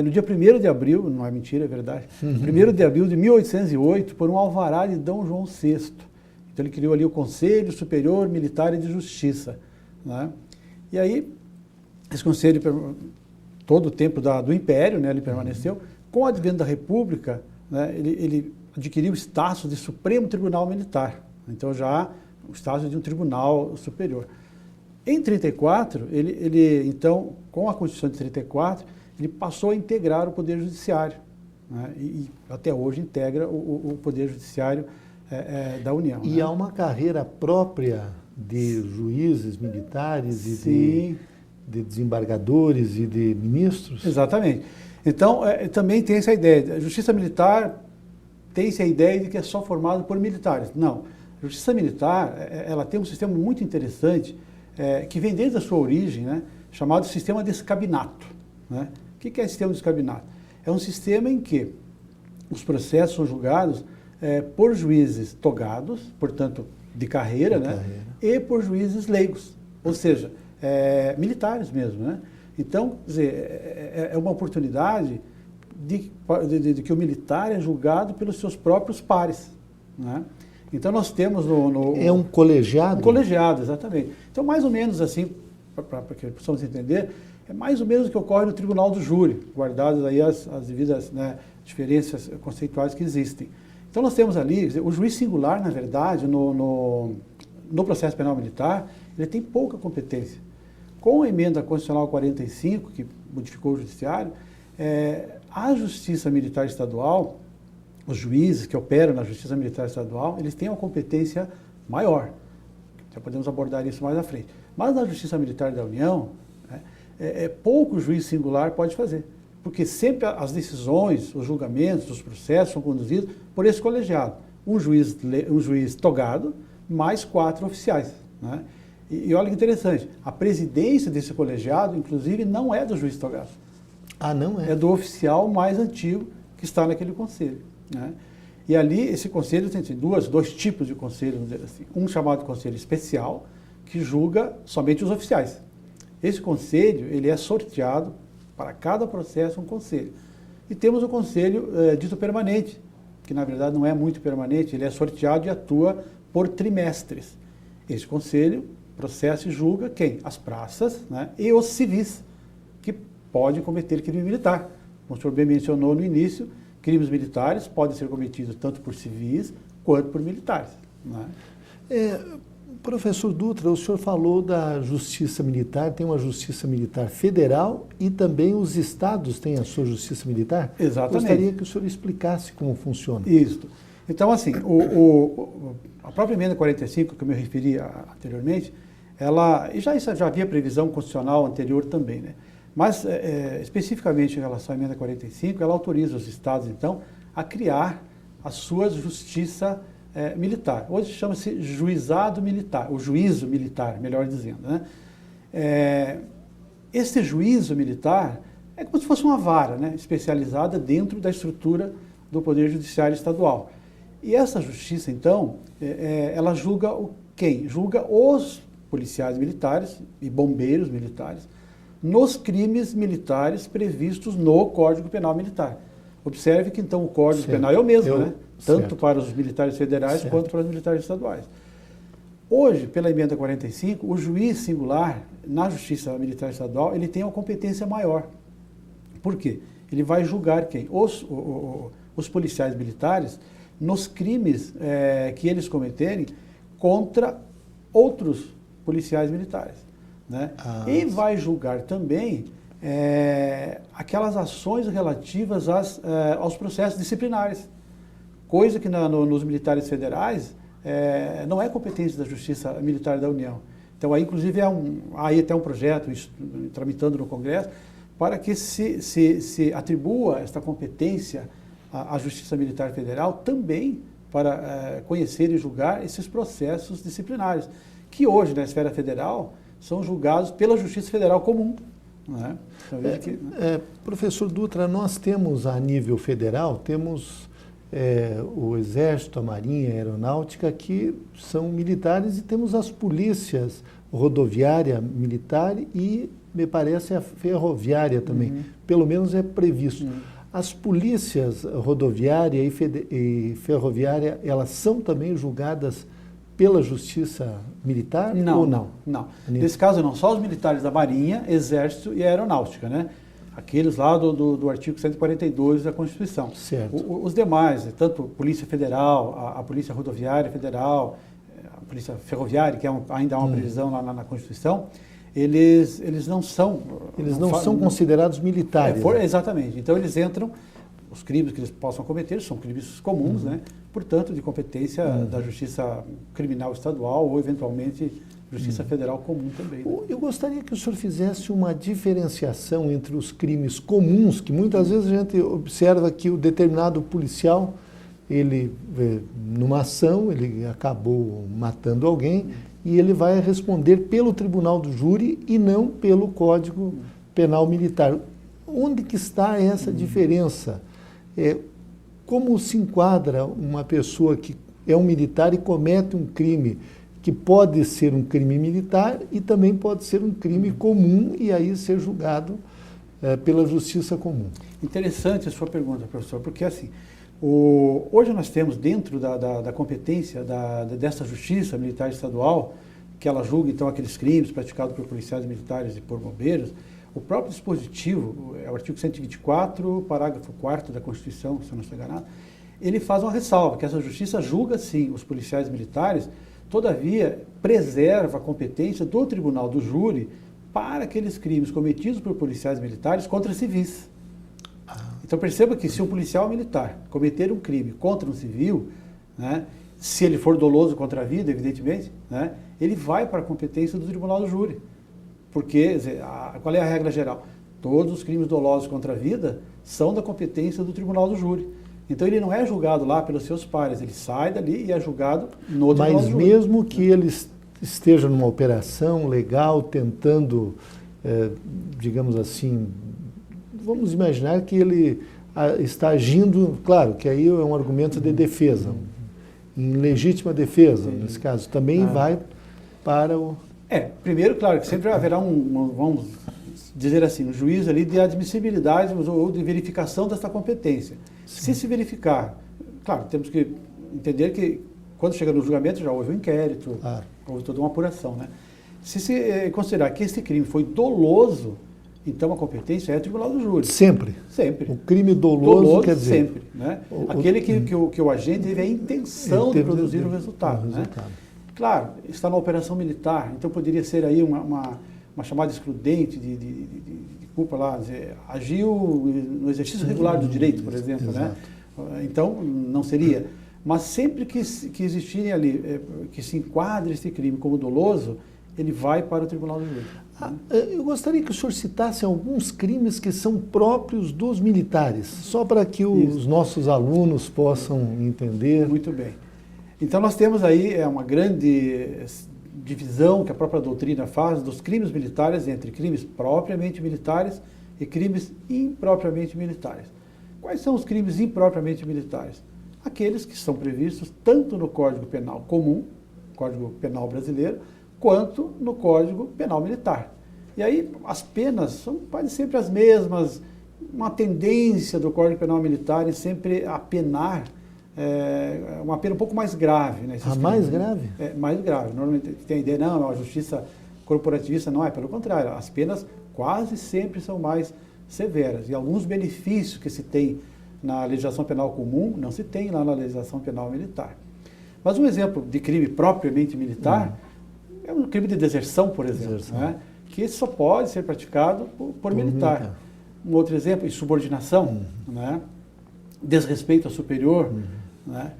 no dia 1º de abril, não é mentira, é verdade, 1º de abril de 1808, por um alvará de D. João VI. Então ele criou ali o Conselho Superior Militar e de Justiça. Né? E aí, esse conselho, todo o tempo do Império, né, ele permaneceu. Com o advento da República, né, ele adquiriu o status de Supremo Tribunal Militar. Então já o status de um tribunal superior. Em 1934, então, com a Constituição de 1934, ele passou a integrar o Poder Judiciário. Né, e até hoje integra o Poder Judiciário da União. E há uma carreira própria de juízes militares e de desembargadores e de ministros? Exatamente. Então, também tem essa ideia. A justiça militar, tem-se a ideia de que é só formado por militares. Não. A Justiça Militar, ela tem um sistema muito interessante, que vem desde a sua origem, né, chamado sistema de escabinato. Né? O que é sistema de escabinato? É um sistema em que os processos são julgados por juízes togados, portanto, de carreira, né? E por juízes leigos, ou seja, militares mesmo. Né? Então, quer dizer, é uma oportunidade de que o militar é julgado pelos seus próprios pares. Né? Então, nós temos É um colegiado? Um colegiado, exatamente. Então, mais ou menos assim, para que possamos entender, é mais ou menos o que ocorre no tribunal do júri, guardadas aí as devidas, né, diferenças conceituais que existem. Então, nós temos ali, o juiz singular, na verdade, no processo penal militar, ele tem pouca competência. Com a emenda constitucional 45, que modificou o judiciário, a Justiça Militar Estadual, os juízes que operam na Justiça Militar Estadual, eles têm uma competência maior. Já podemos abordar isso mais à frente. Mas na Justiça Militar da União, pouco juiz singular pode fazer. Porque sempre as decisões, os julgamentos, os processos são conduzidos por esse colegiado. Um juiz togado, mais 4 oficiais. Né? E olha que interessante, a presidência desse colegiado, inclusive, não é do juiz togado. Ah, não é? É do oficial mais antigo que está naquele conselho. Né? E ali, esse conselho tem dois tipos de conselho, vamos dizer assim. Um chamado conselho especial, que julga somente os oficiais. Esse conselho, ele é sorteado para cada processo um conselho. E temos o conselho dito permanente, que na verdade não é muito permanente, ele é sorteado e atua por trimestres. Esse conselho processa e julga quem? As praças, né, e os civis, que podem cometer crime militar. Como o senhor bem mencionou no início, crimes militares podem ser cometidos tanto por civis quanto por militares. Né? Professor Dutra, o senhor falou da Justiça Militar, tem uma Justiça Militar Federal e também os estados têm a sua Justiça Militar? Exatamente. Gostaria que o senhor explicasse como funciona. Isso. Então, assim, a própria emenda 45, que eu me referi anteriormente, ela já havia previsão constitucional anterior também, né? Mas, especificamente em relação à emenda 45, ela autoriza os estados, então, a criar a sua justiça militar. Hoje chama-se juizado militar, o juízo militar, melhor dizendo. Né? Esse juízo militar é como se fosse uma vara, né, especializada dentro da estrutura do Poder Judiciário Estadual. E essa justiça, então, ela julga quem? Julga os policiais militares e bombeiros militares nos crimes militares previstos no Código Penal Militar. Observe que, então, o Código Penal é o mesmo, né? Tanto para os militares federais quanto para os militares estaduais. Hoje, pela emenda 45, o juiz singular na Justiça Militar Estadual, ele tem uma competência maior. Por quê? Ele vai julgar quem? Os policiais militares nos crimes que eles cometerem contra outros policiais militares. Né? E vai julgar também aquelas ações relativas aos processos disciplinares, coisa que nos militares federais não é competência da Justiça Militar da União. Então, aí, inclusive, há até um projeto tramitando no Congresso para que se atribua esta competência à Justiça Militar Federal também para conhecer e julgar esses processos disciplinares, que hoje, na esfera federal, são julgados pela Justiça Federal Comum. Né? Professor Dutra, nós temos a nível federal, temos o Exército, a Marinha, a Aeronáutica, que são militares, e temos as polícias rodoviária militar e, me parece, a ferroviária também. Pelo menos é previsto. As polícias rodoviária e ferroviária, elas são também julgadas pela Justiça Militar ou não? Não. Nesse caso, não. Só os militares da Marinha, Exército e Aeronáutica, né? Aqueles lá do artigo 142 da Constituição. Certo. Os demais, tanto Polícia Federal, a Polícia Rodoviária Federal, a Polícia Ferroviária, que ainda há uma previsão lá na Constituição, eles não são... Eles não são considerados militares. Exatamente. Então, eles entram, os crimes que eles possam cometer são crimes comuns, né? Portanto, de competência da Justiça Criminal Estadual ou, eventualmente, Justiça Federal Comum também. Né? Eu gostaria que o senhor fizesse uma diferenciação entre os crimes comuns, que muitas vezes a gente observa que o determinado policial, ele, numa ação, ele acabou matando alguém e ele vai responder pelo tribunal do júri e não pelo Código Penal Militar. Onde que está essa diferença? Como se enquadra uma pessoa que é um militar e comete um crime que pode ser um crime militar e também pode ser um crime comum e aí ser julgado pela justiça comum? Interessante a sua pergunta, professor, porque assim, hoje nós temos dentro da competência dessa justiça militar estadual, que ela julga então aqueles crimes praticados por policiais militares e por bombeiros, o próprio dispositivo, é o artigo 124, parágrafo 4º da Constituição, se eu não estou enganado, ele faz uma ressalva, que essa justiça julga sim os policiais militares, todavia preserva a competência do tribunal do júri para aqueles crimes cometidos por policiais militares contra civis. Então perceba que se um policial militar cometer um crime contra um civil, né, se ele for doloso contra a vida, evidentemente, né, ele vai para a competência do tribunal do júri. Porque, qual é a regra geral? Todos os crimes dolosos contra a vida são da competência do tribunal do júri. Então ele não é julgado lá pelos seus pares, ele sai dali e é julgado no tribunal do júri. Mas mesmo que ele esteja numa operação legal, tentando, digamos assim, vamos imaginar que ele está agindo, claro, que aí é um argumento de defesa, em legítima defesa, nesse caso, também vai para o... Primeiro, claro, que sempre haverá vamos dizer assim, um juízo ali de admissibilidade ou de verificação dessa competência. Sim. Se verificar, claro, temos que entender que quando chega no julgamento já houve um inquérito, houve toda uma apuração, né? Se considerar que esse crime foi doloso, então a competência é o tribunal do júri. Sempre? Sempre. O crime doloso quer dizer... sempre, né? Aquele que o agente teve a intenção de produzir o resultado, né? Claro, está na operação militar, então poderia ser aí uma chamada excludente de culpa lá, dizer, agiu no exercício regular do direito, por exemplo, né? Então, não seria. Mas sempre que existirem ali, que se enquadre esse crime como doloso, ele vai para o tribunal do júri. Eu gostaria que o senhor citasse alguns crimes que são próprios dos militares, só para que os nossos alunos possam entender. Muito bem. Então nós temos aí uma grande divisão que a própria doutrina faz dos crimes militares entre crimes propriamente militares e crimes impropriamente militares. Quais são os crimes impropriamente militares? Aqueles que são previstos tanto no Código Penal comum, Código Penal brasileiro, quanto no Código Penal militar. E aí as penas são quase sempre as mesmas, uma tendência do Código Penal militar é sempre apenar uma pena um pouco mais grave. Né, mais grave? Mais grave. Normalmente tem a ideia, não, a justiça corporativista não é, pelo contrário, as penas quase sempre são mais severas. E alguns benefícios que se tem na legislação penal comum não se tem lá na legislação penal militar. Mas um exemplo de crime propriamente militar é um crime de deserção, por exemplo, né, que só pode ser praticado por militar. Um outro exemplo, insubordinação, né, desrespeito ao superior, né?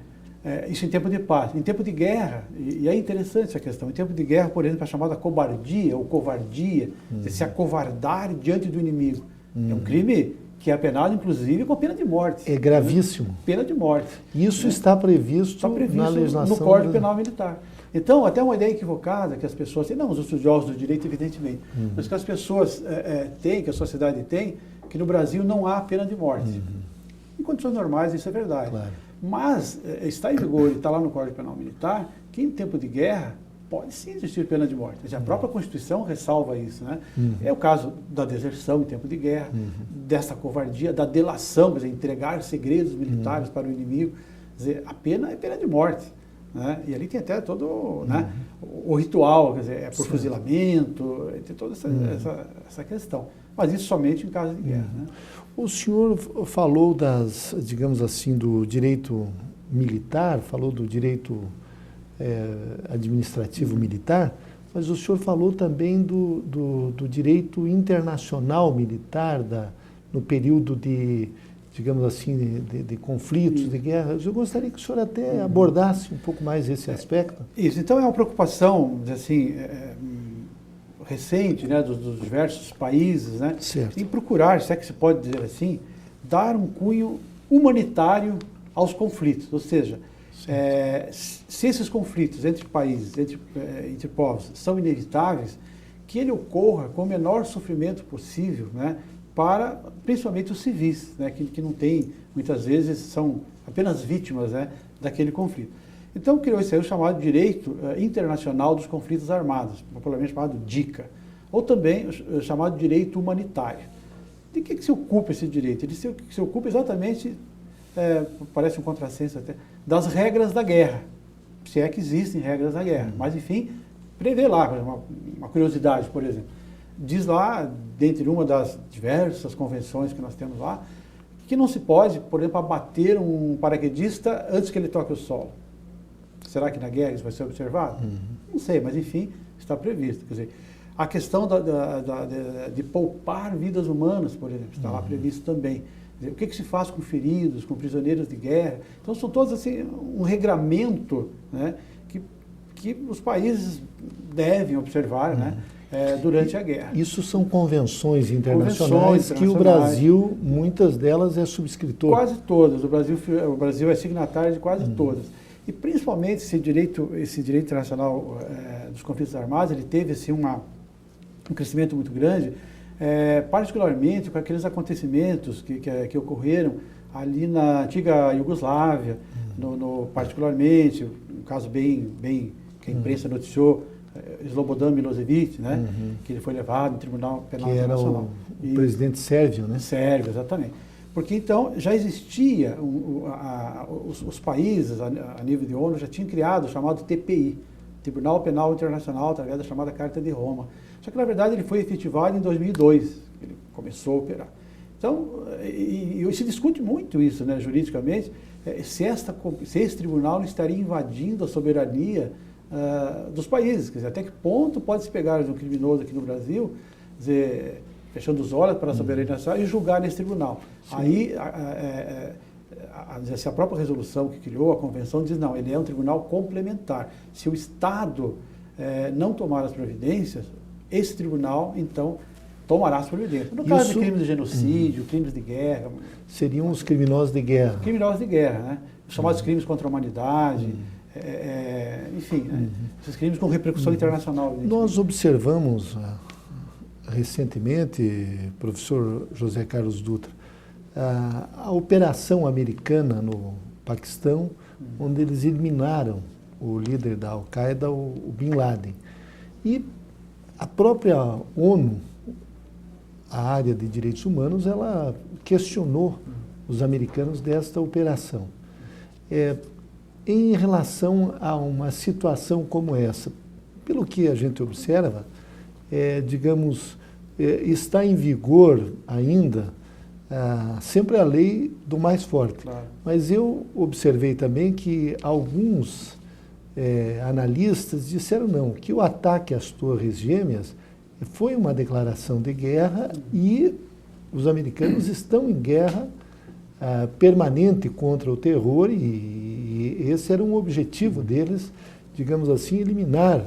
Isso em tempo de paz. Em tempo de guerra, e é interessante essa questão, em tempo de guerra, por exemplo, a chamada cobardia ou covardia, de se acovardar diante do inimigo. É um crime que é penado, inclusive, com pena de morte. É gravíssimo. Né? Pena de morte. Isso está previsto na legislação... no Código Penal Militar. Então, até uma ideia equivocada que as pessoas têm, não os estudiosos do direito, evidentemente, mas que as pessoas têm, que a sociedade tem, que no Brasil não há pena de morte. Em condições normais, isso é verdade. Claro. Mas está em vigor, e está lá no Código Penal Militar, que em tempo de guerra pode sim existir pena de morte. A própria Constituição ressalva isso, né? É o caso da deserção em tempo de guerra, dessa covardia, da delação, quer dizer, entregar segredos militares para o inimigo. Quer dizer, a pena é pena de morte. Né? E ali tem até todo né, o ritual, quer dizer, por fuzilamento, tem toda essa questão. Mas isso somente em caso de guerra. Né? O senhor falou digamos assim, do direito militar, falou do direito administrativo militar, mas o senhor falou também do direito internacional militar, no período de, digamos assim, de conflitos, de guerras. Eu gostaria que o senhor até abordasse um pouco mais esse aspecto. Isso, então é uma preocupação, assim, recente, né, dos diversos países, né, em procurar, se é que se pode dizer assim, dar um cunho humanitário aos conflitos, ou seja, se esses conflitos entre países, entre povos, são inevitáveis, que ele ocorra com o menor sofrimento possível, né, para principalmente os civis, né, que não tem, muitas vezes, são apenas vítimas, né, daquele conflito. Então criou-se aí o chamado Direito Internacional dos Conflitos Armados, popularmente chamado DICA, ou também o chamado Direito Humanitário. De que se ocupa esse direito? Ele se ocupa exatamente, parece um contrassenso até, das regras da guerra, se é que existem regras da guerra, mas enfim, prevê lá, uma curiosidade, por exemplo, diz lá, dentre uma das diversas convenções que nós temos lá, que não se pode, por exemplo, abater um paraquedista antes que ele toque o solo. Será que na guerra isso vai ser observado? Não sei, mas enfim, está previsto. Quer dizer, a questão de poupar vidas humanas, por exemplo, está lá previsto também. Quer dizer, o que se faz com feridos, com prisioneiros de guerra? Então são todos assim, um regramento, né, que os países devem observar, né, durante a guerra. Isso são convenções internacionais que o Brasil, muitas delas, é subscritor. Quase todas. O Brasil é signatário de quase todas. E principalmente esse direito internacional dos conflitos armados, ele teve assim, um crescimento muito grande, particularmente com aqueles acontecimentos que ocorreram ali na antiga Iugoslávia, particularmente, um caso bem que a imprensa noticiou, Slobodan Milosevic, né, que ele foi levado no Tribunal Penal Internacional. Que era o presidente sérvio, né? Sérvio, exatamente. Porque então já existia, os países a nível de ONU já tinham criado o chamado TPI, Tribunal Penal Internacional, através da chamada Carta de Roma. Só que na verdade ele foi efetivado em 2002, ele começou a operar. Então, e se discute muito isso, né, juridicamente, se esse tribunal não estaria invadindo a soberania dos países, quer dizer, até que ponto pode se pegar um criminoso aqui no Brasil, quer dizer, fechando os olhos para a soberania nacional e julgar nesse tribunal. Sim. Aí, a própria resolução que criou, a convenção, diz não, ele é um tribunal complementar. Se o Estado não tomar as providências, esse tribunal, então, tomará as providências. No caso de crimes de genocídio, crimes de guerra... Seriam os criminosos de guerra. Criminosos de guerra, né? Os chamados crimes contra a humanidade, enfim, né? Esses crimes com repercussão internacional. Nós observamos recentemente, professor José Carlos Dutra, a operação americana no Paquistão, onde eles eliminaram o líder da Al-Qaeda, o Bin Laden. E a própria ONU, a área de direitos humanos, ela questionou os americanos desta operação. Em relação a uma situação como essa, pelo que a gente observa, digamos, está em vigor ainda sempre a lei do mais forte. Claro. Mas eu observei também que alguns analistas disseram não, que o ataque às Torres Gêmeas foi uma declaração de guerra e os americanos estão em guerra permanente contra o terror e esse era um objetivo deles, digamos assim, eliminar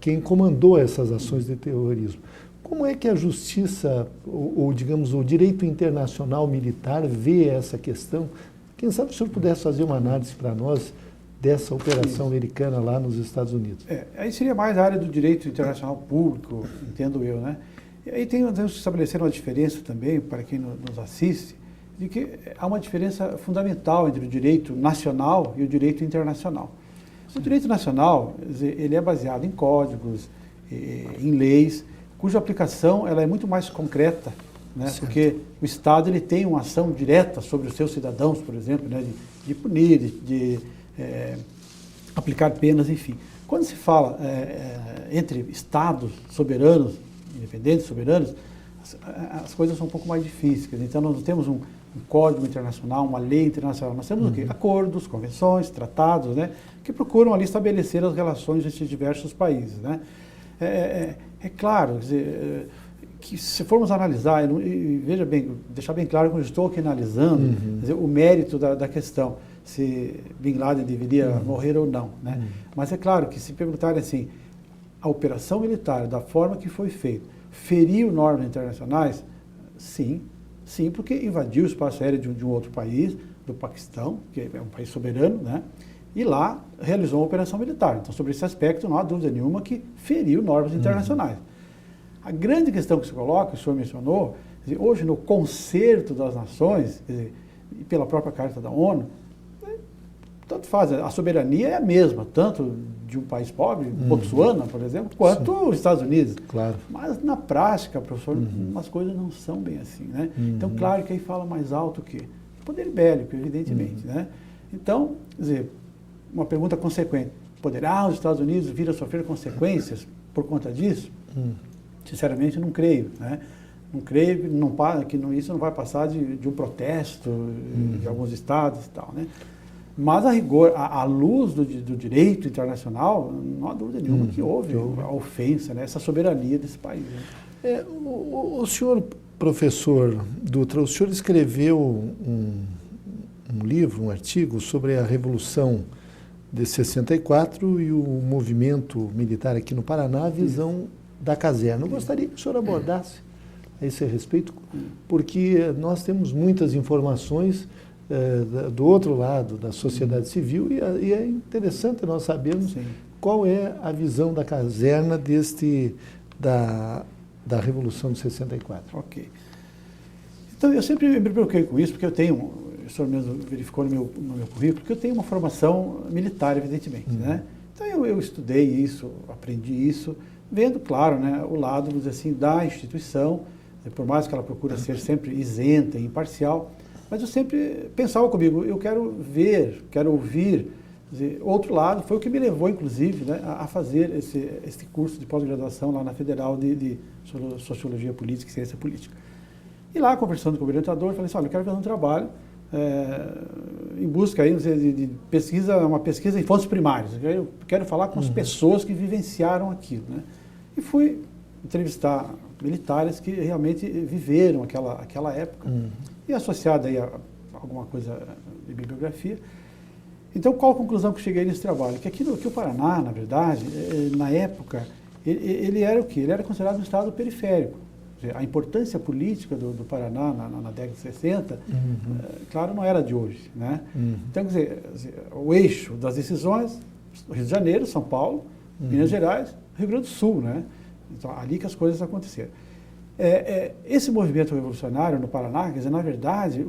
quem comandou essas ações de terrorismo. Como é que a justiça, ou digamos, o direito internacional militar vê essa questão? Quem sabe o senhor pudesse fazer uma análise para nós dessa operação americana lá nos Estados Unidos? Aí seria mais a área do direito internacional público, entendo eu, né? E aí temos que estabelecer uma diferença também, para quem nos assiste, de que há uma diferença fundamental entre o direito nacional e o direito internacional. O direito nacional, ele é baseado em códigos, em leis, cuja aplicação ela é muito mais concreta, né? Porque o Estado ele tem uma ação direta sobre os seus cidadãos, por exemplo, né? de punir, de aplicar penas, enfim. Quando se fala entre Estados soberanos, independentes, soberanos, as coisas são um pouco mais difíceis. Então, nós não temos um código internacional, uma lei internacional. Nós temos o quê? Acordos, convenções, tratados, né? Que procuram ali estabelecer as relações entre diversos países, né? É claro, quer dizer, que se formos analisar, e veja bem, deixar bem claro que eu estou aqui analisando quer dizer, o mérito da questão, se Bin Laden deveria morrer ou não, né? Mas é claro que se perguntarem assim, a operação militar, da forma que foi feita, feriu normas internacionais? Sim, Sim, porque invadiu o espaço aéreo de um outro país, do Paquistão, que é um país soberano, né? E lá realizou uma operação militar. Então, sobre esse aspecto, não há dúvida nenhuma que feriu normas internacionais. A grande questão que se coloca, o senhor mencionou, quer dizer, hoje no concerto das nações, quer dizer, e pela própria Carta da ONU, tanto faz, a soberania é a mesma, tanto de um país pobre, Botsuana, por exemplo, quanto os Estados Unidos. Claro. Mas na prática, professor, as coisas não são bem assim, né? Então, claro que aí fala mais alto o quê? Poder bélico, evidentemente, né? Então, quer dizer, uma pergunta consequente, poderá os Estados Unidos vir a sofrer consequências por conta disso? Sinceramente, não creio, né? Não creio que isso não vai passar de um protesto de alguns estados e tal, né? Mas, a rigor, à luz do direito internacional, não há dúvida nenhuma que houve a ofensa, né? Essa soberania desse país. Né? O senhor, professor Dutra, o senhor escreveu um livro, um artigo sobre a Revolução de 64 e o movimento militar aqui no Paraná, a visão da caserna. Eu gostaria que o senhor abordasse a esse respeito, porque nós temos muitas informações do outro lado da sociedade civil e é interessante nós sabermos qual é a visão da caserna da Revolução de 64. Ok. Então, eu sempre me preocupei com isso, porque o senhor mesmo verificou no meu currículo, que eu tenho uma formação militar, evidentemente, né? Então, eu estudei isso, aprendi isso, vendo, claro, né, o lado, vamos dizer assim, da instituição, por mais que ela procura ser sempre isenta e imparcial, mas eu sempre pensava comigo, eu quero ver, quero ouvir, dizer, outro lado. Foi o que me levou, inclusive, né, a fazer esse curso de pós-graduação lá na Federal de Sociologia Política e Ciência Política. E lá, conversando com o orientador, falei assim, olha, eu quero fazer um trabalho em busca aí, de pesquisa, uma pesquisa em fontes primárias. Eu quero falar com as pessoas que vivenciaram aquilo, né? E fui entrevistar militares que realmente viveram aquela época. E associado aí a alguma coisa de bibliografia. Então, qual a conclusão que eu cheguei nesse trabalho? Que o Paraná, na verdade, na época, ele era o quê? Ele era considerado um estado periférico. A importância política do Paraná na década de 60, claro, não era de hoje, né? Então, quer dizer, o eixo das decisões, Rio de Janeiro, São Paulo, Minas Gerais, Rio Grande do Sul, né? Então, ali que as coisas aconteceram. Esse movimento revolucionário no Paraná, quer dizer, na verdade,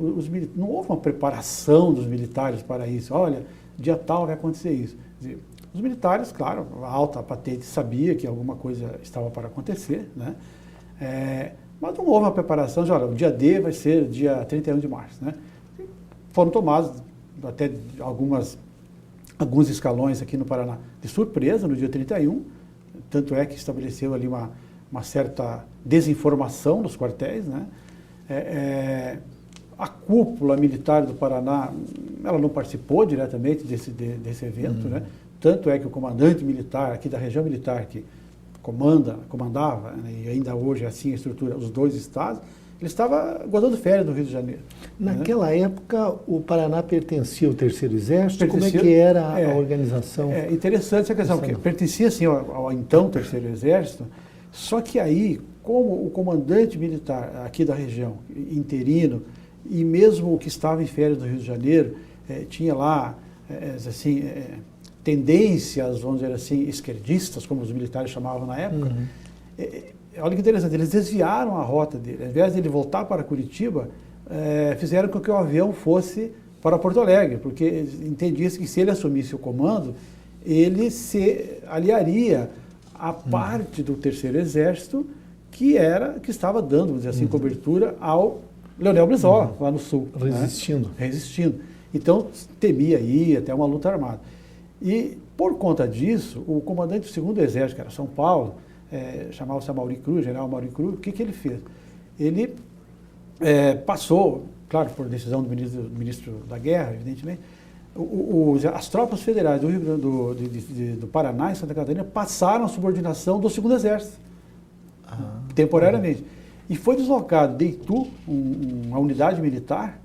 não houve uma preparação dos militares para isso. Olha, dia tal vai acontecer isso. Quer dizer, os militares, claro, a alta patente sabia que alguma coisa estava para acontecer, né? Mas não houve uma preparação de, olha, o dia D vai ser dia 31 de março, né? Foram tomados até alguns escalões aqui no Paraná de surpresa no dia 31, tanto é que estabeleceu ali uma certa desinformação nos quartéis, né? A cúpula militar do Paraná, ela não participou diretamente desse evento, né? Tanto é que o comandante militar aqui da região militar que comandava, né, e ainda hoje é assim a estrutura, os dois estados, ele estava gozando férias no Rio de Janeiro. Naquela época, o Paraná pertencia ao Terceiro Exército? Como é que era a organização? É interessante essa questão, porque pertencia assim ao então Terceiro Exército, só que aí, como o comandante militar aqui da região, interino, e mesmo o que estava em férias no Rio de Janeiro, tinha lá, tendências, vamos dizer assim, esquerdistas, como os militares chamavam na época. Olha que interessante, eles desviaram a rota dele. Ao invés de ele voltar para Curitiba, fizeram com que o avião fosse para Porto Alegre, porque entendia-se que se ele assumisse o comando, ele se aliaria à parte do Terceiro Exército que estava dando, vamos dizer assim, cobertura ao Leonel Brizola, lá no Sul. Resistindo. Né? Resistindo. Então, temia aí até uma luta armada. E, por conta disso, o comandante do 2º Exército, que era São Paulo, chamava-se Amaury Cruz, general Amaury Cruz, o que ele fez? Ele passou, claro, por decisão do ministro da Guerra, evidentemente, as tropas federais do Paraná e Santa Catarina passaram a subordinação do 2º Exército, temporariamente. E foi deslocado de Itu, uma unidade militar,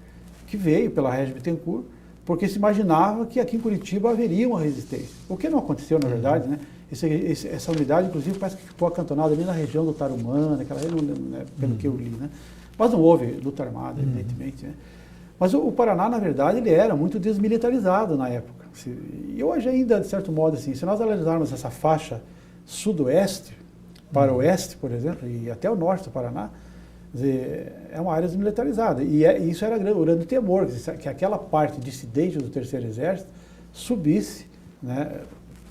que veio pela Régis Bittencourt, porque se imaginava que aqui em Curitiba haveria uma resistência. O que não aconteceu, na verdade, né? Essa unidade, inclusive, parece que ficou acantonada ali na região do Tarumã, naquela região, né? Pelo que eu li, né? Mas não houve luta armada, evidentemente, né? Mas o Paraná, na verdade, ele era muito desmilitarizado na época. E hoje ainda, de certo modo, assim, se nós analisarmos essa faixa sudoeste para o oeste, por exemplo, e até o norte do Paraná, quer dizer, é uma área desmilitarizada. E isso era o grande temor, que aquela parte dissidente do Terceiro Exército subisse, né,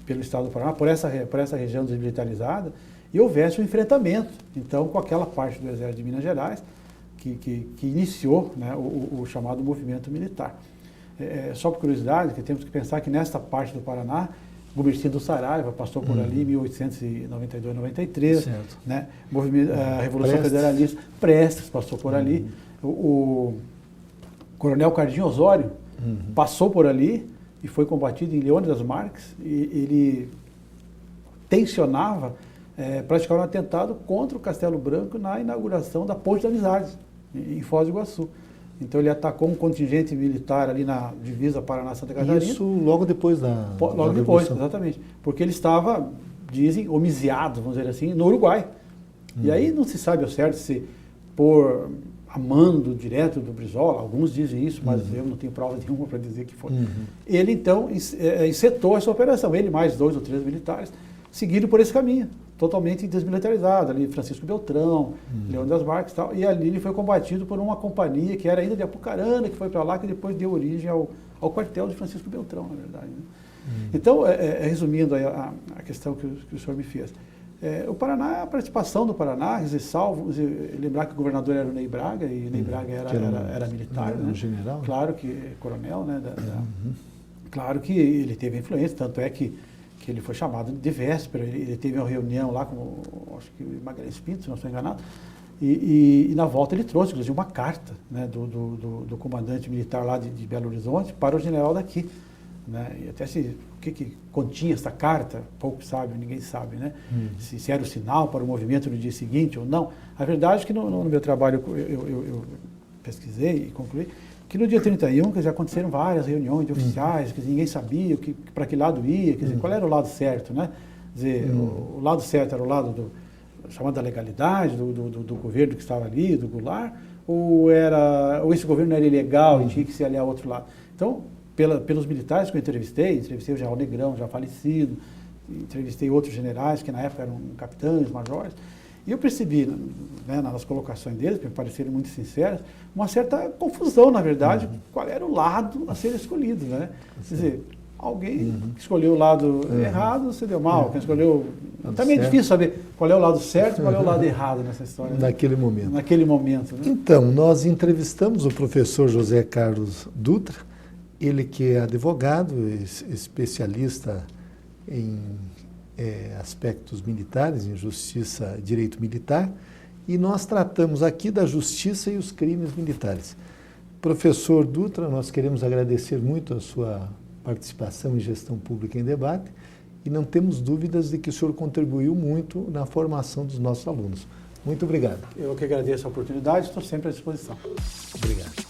pelo estado do Paraná, por essa região desmilitarizada, e houvesse um enfrentamento, então, com aquela parte do Exército de Minas Gerais, que iniciou, né, o chamado movimento militar. Só por curiosidade, que temos que pensar que nesta parte do Paraná, Gumercindo do Saraiva passou por ali em 1892, 93, né? A Revolução Federalista, Prestes passou por ali, o Coronel Cardim Osório passou por ali e foi combatido em Leônidas Marques, e ele tensionava praticar um atentado contra o Castelo Branco na inauguração da Ponte da Amizade, em Foz do Iguaçu. Então ele atacou um contingente militar ali na divisa Paraná-Santa Catarina. Isso logo depois da Logo depois, exatamente. Porque ele estava, dizem, homiziado, vamos dizer assim, no Uruguai. E aí não se sabe ao certo se por amando direto do Brizola, alguns dizem isso, mas eu não tenho prova nenhuma para dizer que foi. Ele então encetou essa operação, ele mais 2 ou 3 militares, seguiram por esse caminho, totalmente desmilitarizado, ali Francisco Beltrão, Leônidas Marques e tal, e ali ele foi combatido por uma companhia que era ainda de Apucarana, que foi para lá, que depois deu origem ao quartel de Francisco Beltrão, na verdade. Né? Então, resumindo aí a questão que o senhor me fez, o Paraná, a participação do Paraná, lembrar que o governador era o Ney Braga, e Ney Braga era militar, né? General? Claro que coronel, né? Claro que ele teve influência, tanto é que ele foi chamado de véspera, ele teve uma reunião lá com, acho que Magalhães Pinto, se não estou enganado, e na volta ele trouxe, inclusive, uma carta, né, do comandante militar lá de Belo Horizonte para o general daqui. Né, e até o que continha essa carta, pouco sabe, ninguém sabe, né? Se era o sinal para o movimento no dia seguinte ou não. A verdade é que no meu trabalho eu pesquisei e concluí que no dia 31, quer dizer, aconteceram várias reuniões de oficiais, quer dizer, ninguém sabia para que lado ia, quer dizer, qual era o lado certo, né? Quer dizer, o lado certo era o lado chamado da legalidade, do governo que estava ali, do Goulart, ou esse governo era ilegal e tinha que se aliar ao outro lado. Então, pelos militares que eu entrevistei o general Negrão, já falecido, entrevistei outros generais que na época eram capitães, majores, e eu percebi, né, nas colocações deles, que me pareceram muito sinceras, uma certa confusão, na verdade, qual era o lado a ser escolhido, né? Quer dizer, alguém que escolheu o lado errado se deu mal, quem escolheu... Também é difícil saber qual é o lado certo e qual é o lado errado nessa história. Naquele momento. Naquele momento, né? Então, nós entrevistamos o professor José Carlos Dutra, ele que é advogado, especialista em aspectos militares, em justiça, direito militar, e nós tratamos aqui da justiça e os crimes militares. Professor Dutra, nós queremos agradecer muito a sua participação em Gestão Pública em Debate e não temos dúvidas de que o senhor contribuiu muito na formação dos nossos alunos. Muito obrigado. Eu que agradeço a oportunidade, estou sempre à disposição. Obrigado.